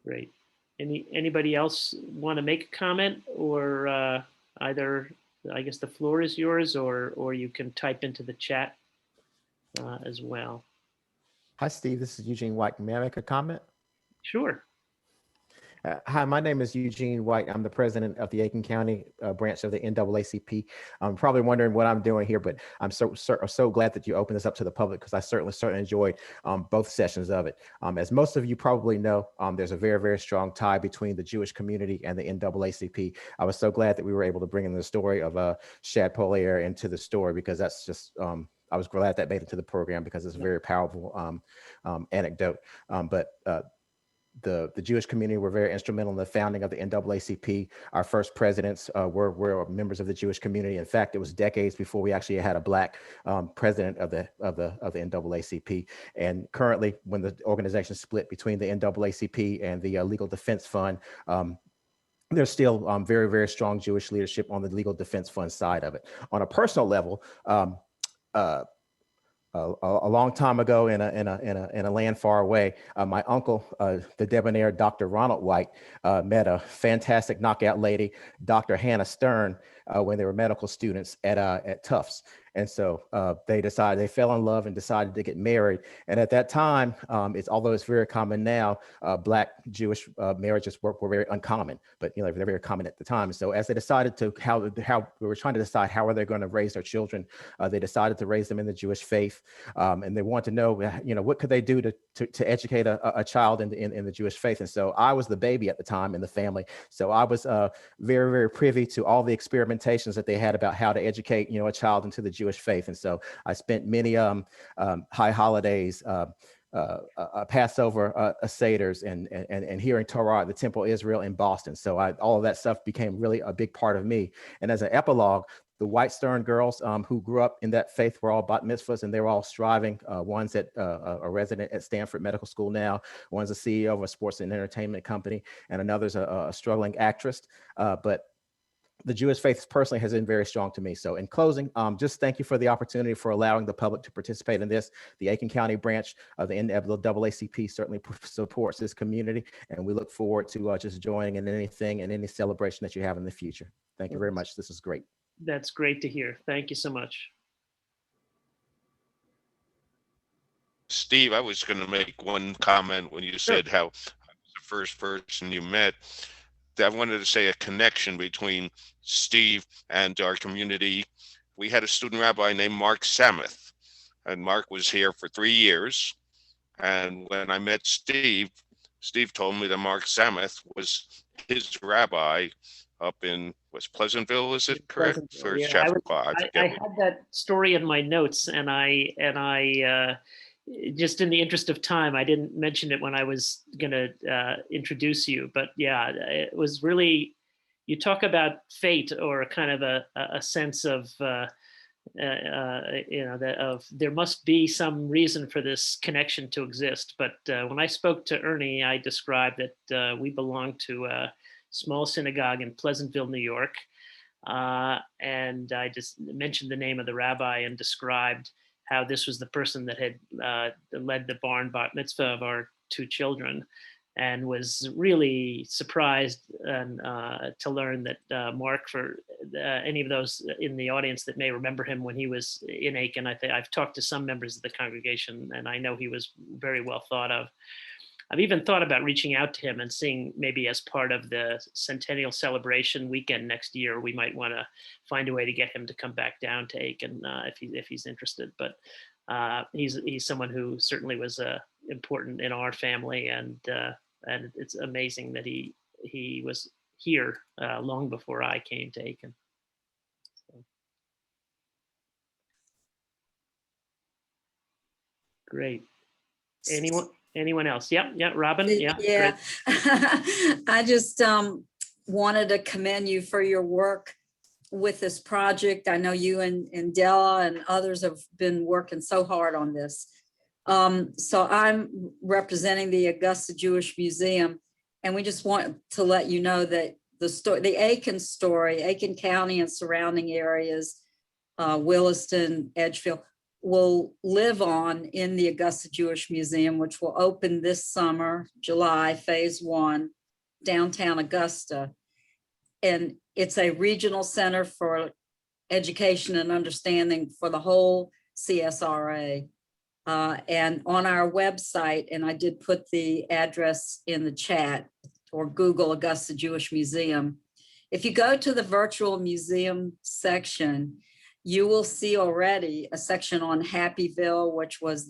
Great. Anybody else want to make a comment, or either, I guess the floor is yours, or you can type into the chat as well. Hi, Steve. This is Eugene White. May I make a comment? Sure. Hi, my name is Eugene White. I'm the president of the Aiken County branch of the NAACP. I'm probably wondering what I'm doing here, but I'm so glad that you opened this up to the public, because I certainly enjoyed both sessions of it. As most of you probably know, there's a very, very strong tie between the Jewish community and the NAACP. I was so glad that we were able to bring in the story of Shad Polier into the story, because that's just, I was glad that made it to the program, because it's a very powerful anecdote. The Jewish community were very instrumental in the founding of the NAACP. Our first presidents were members of the Jewish community. In fact, it was decades before we actually had a Black president of the NAACP. And currently, when the organization split between the NAACP and the Legal Defense Fund, there's still very, very strong Jewish leadership on the Legal Defense Fund side of it. On a personal level, a long time ago in a land far away, my uncle, the debonair Dr. Ronald White, met a fantastic knockout lady, Dr. Hannah Stern, when they were medical students at Tufts. And so they fell in love and decided to get married. And at that time, although it's very common now, Black Jewish marriages were very uncommon, but they're very common at the time. So as they decided how we were trying to decide how are they going to raise their children, they decided to raise them in the Jewish faith, and they wanted to know, what could they do to educate a child in the Jewish faith. And so I was the baby at the time in the family, so I was very, very privy to all the experimentations that they had about how to educate a child into the Jewish faith. And so I spent many high holidays, Passover Seders, and hearing Torah at the Temple Israel in Boston. So all of that stuff became really a big part of me. And as an epilogue, the White Stern girls who grew up in that faith were all bat mitzvahs, and they were all striving. One's at a resident at Stanford Medical School now. One's a CEO of a sports and entertainment company, and another's a struggling actress. But the Jewish faith personally has been very strong to me. So in closing, just thank you for the opportunity for allowing the public to participate in this. The Aiken County branch of the NAACP certainly supports this community, and we look forward to just joining in anything and any celebration that you have in the future. Thank you very much. This is great. That's great to hear. Thank you so much. Steve, I was going to make one comment when you said how I was the first person you met. I wanted to say a connection between Steve and our community. We had a student rabbi named Mark Samuth, and Mark was here for 3 years. And when I met Steve told me that Mark Samuth was his rabbi up in Pleasantville, is it correct? For Yeah, chapter 5. I had that story in my notes, and I just in the interest of time, I didn't mention it when I was going to introduce you. But yeah, it was really, you talk about fate, or kind of a sense of, there must be some reason for this connection to exist. But when I spoke to Ernie, I described that we belong to a small synagogue in Pleasantville, New York. And I just mentioned the name of the rabbi and described how this was the person that had led the bar and bat mitzvah of our 2 children, and was really surprised to learn that Mark, for any of those in the audience that may remember him when he was in Aiken, I've talked to some members of the congregation, and I know he was very well thought of. I've even thought about reaching out to him and seeing, maybe as part of the Centennial celebration weekend next year, we might want to find a way to get him to come back down to Aiken if he's interested. But he's someone who certainly was important in our family, and it's amazing that he was here long before I came to Aiken. So. Great. Anyone else? Yeah, Robin. Yeah. Yeah. I just wanted to commend you for your work with this project. I know you and Della and others have been working so hard on this. So I'm representing the Augusta Jewish Museum, and we just want to let you know that the Aiken story, Aiken County and surrounding areas, Williston, Edgefield, will live on in the Augusta Jewish Museum, which will open this summer, July, phase 1, downtown Augusta. And it's a regional center for education and understanding for the whole CSRA. And on our website, and I did put the address in the chat, or Google Augusta Jewish Museum. If you go to the virtual museum section, you will see already a section on Happyville, which was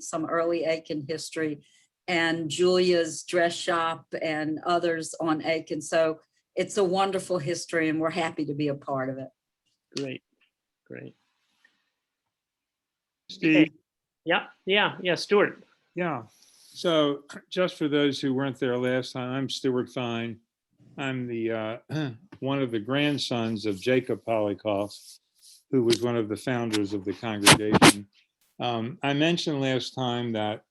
some early Aiken history, and Julia's dress shop and others on Aiken. So it's a wonderful history, and we're happy to be a part of it. Great. Steve? Yeah, Stuart. Yeah. So just for those who weren't there last time, I'm Stuart Fine. I'm the one of the grandsons of Jacob Polikoff, who was one of the founders of the congregation. I mentioned last time that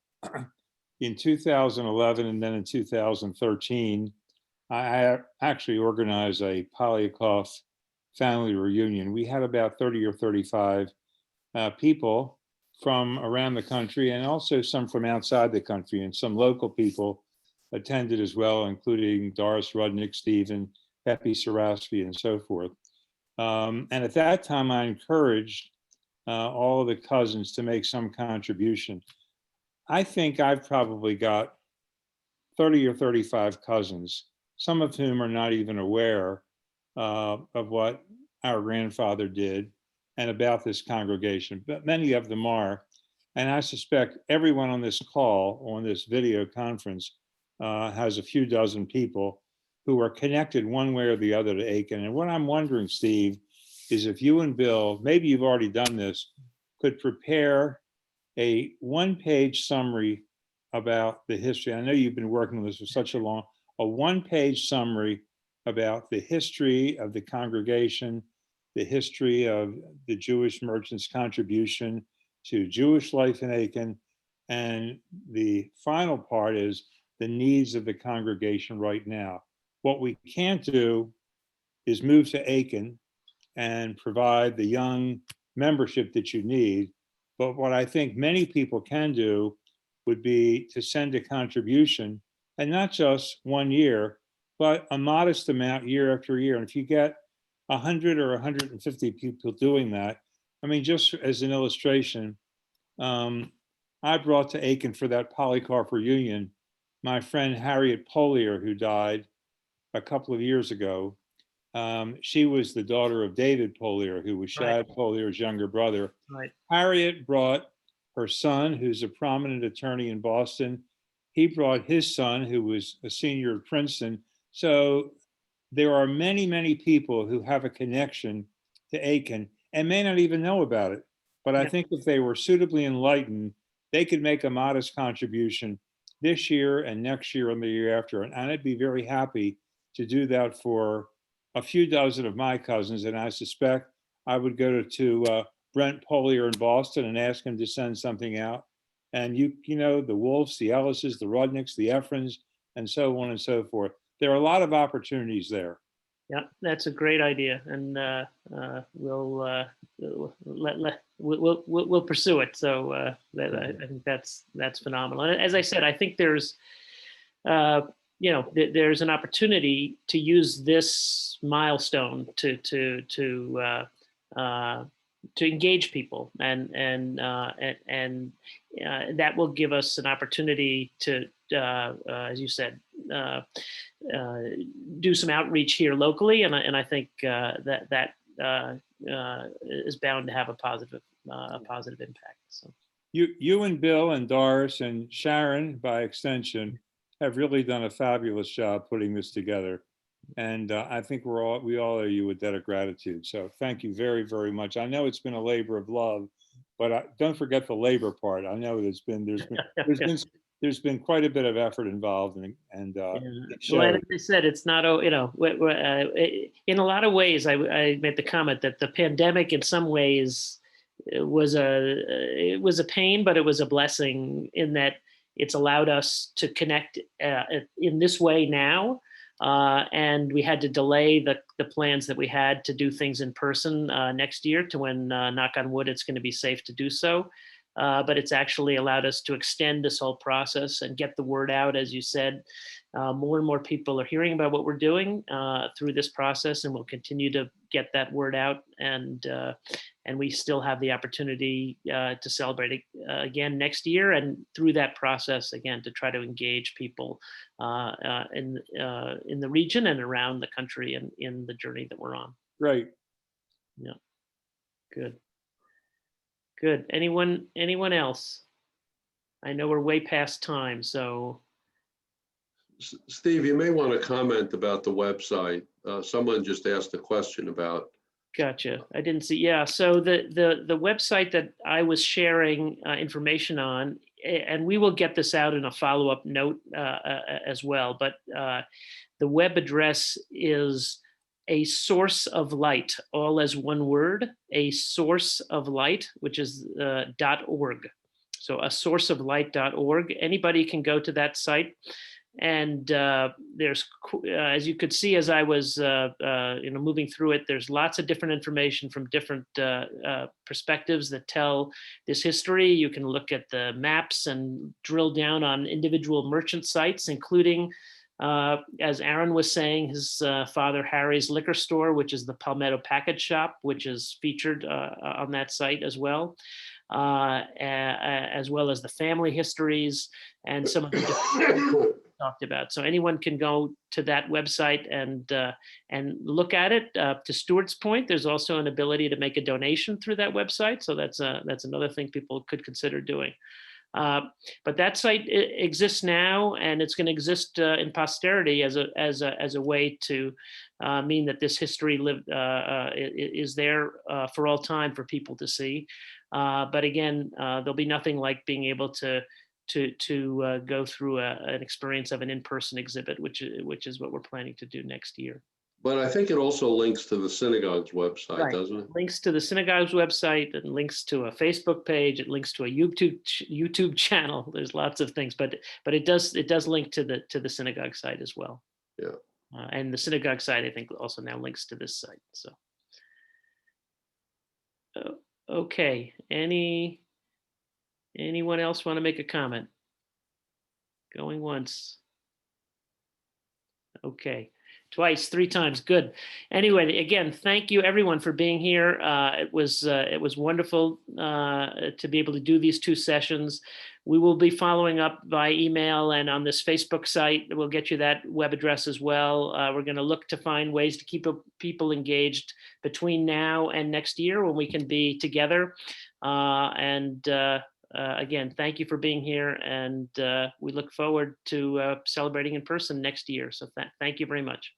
in 2011 and then in 2013, I actually organized a Polikoff family reunion. We had about 30 or 35 people from around the country, and also some from outside the country, and some local people attended as well, including Doris Rudnick, Stephen, Pepe Zaraski, and so forth. And at that time, I encouraged all of the cousins to make some contribution. I think I've probably got 30 or 35 cousins, some of whom are not even aware of what our grandfather did and about this congregation, but many of them are. And I suspect everyone on this call, on this video conference, has a few dozen people who are connected one way or the other to Aiken. And what I'm wondering, Steve, is if you and Bill, maybe you've already done this, could prepare a one-page summary about the history. I know you've been working on this for such a one-page summary about the history of the congregation, the history of the Jewish merchants' contribution to Jewish life in Aiken. And the final part is the needs of the congregation right now. What we can't do is move to Aiken and provide the young membership that you need. But what I think many people can do would be to send a contribution, and not just 1 year, but a modest amount year after year. And if you get 100 or 150 people doing that, I mean, just as an illustration, I brought to Aiken for that Polycarp reunion my friend Harriet Polier, who died a couple of years ago. She was the daughter of David Polier, who was Shad Polier's younger brother. Right. Harriet brought her son, who's a prominent attorney in Boston. He brought his son, who was a senior at Princeton. So there are many, many people who have a connection to Aiken and may not even know about it. But I think if they were suitably enlightened, they could make a modest contribution this year and next year and the year after. And I'd be very happy to do that for a few dozen of my cousins. And I suspect I would go to Brent Polier in Boston and ask him to send something out. And you know, the Wolfes, the Ellises, the Rudnicks, the Efrens, and so on and so forth. There are a lot of opportunities there. Yeah, that's a great idea, and we'll pursue it. So I think that's phenomenal. And as I said, I think there's there's an opportunity to use this milestone to engage people, and that will give us an opportunity to, as you said, do some outreach here locally, and I think that is bound to have a positive impact. So you and Bill and Doris and Sharon, by extension, have really done a fabulous job putting this together, and I think we all owe you a debt of gratitude. So thank you very, very much. I know it's been a labor of love, but don't forget the labor part. I know there's been there's been quite a bit of effort involved and it Well, showed. as I said, it's not, in a lot of ways, I made the comment that the pandemic in some ways it was a pain, but it was a blessing in that it's allowed us to connect in this way now. And we had to delay the plans that we had to do things in person next year to when, knock on wood, it's going to be safe to do so. But it's actually allowed us to extend this whole process and get the word out. As you said, more and more people are hearing about what we're doing through this process, and we'll continue to get that word out. And we still have the opportunity to celebrate it again next year, and through that process, again, to try to engage people in the region and around the country and in the journey that we're on. Right. Yeah, good. Good. Anyone else? I know we're way past time, so. Steve, you may want to comment about the website. Someone just asked a question about. Gotcha. I didn't see. Yeah. So the website that I was sharing information on, and we will get this out in a follow-up note as well, but the web address is a source of light, all as one word, a source of light, which is .org. So a source of light.org. Anybody can go to that site. And there's, as you could see, as I was moving through it, there's lots of different information from different perspectives that tell this history. You can look at the maps and drill down on individual merchant sites, including, as Aaron was saying, his father Harry's liquor store, which is the Palmetto Package Shop, which is featured on that site as well. As well as the family histories and some of the different talked about. So anyone can go to that website and look at it. To Stuart's point, there's also an ability to make a donation through that website. So that's another thing people could consider doing. But that site exists now, and it's going to exist in posterity as a way to mean that this history is there for all time for people to see. But again, there'll be nothing like being able to go through an experience of an in-person exhibit, which is what we're planning to do next year. But I think it also links to the synagogue's website, Right. doesn't it? Links to the synagogue's website, and links to a Facebook page. It links to a YouTube channel. There's lots of things, but it does link to the synagogue site as well. Yeah. And the synagogue site, I think, also now links to this site. So, okay. Anyone else want to make a comment? Going once. Okay. Twice, 3 times. Good. Anyway, again, thank you everyone for being here. It was wonderful to be able to do these 2 sessions. We will be following up by email and on this Facebook site. We'll get you that web address as well. We're going to look to find ways to keep people engaged between now and next year when we can be together. Again, thank you for being here, and we look forward to celebrating in person next year. So thank you very much.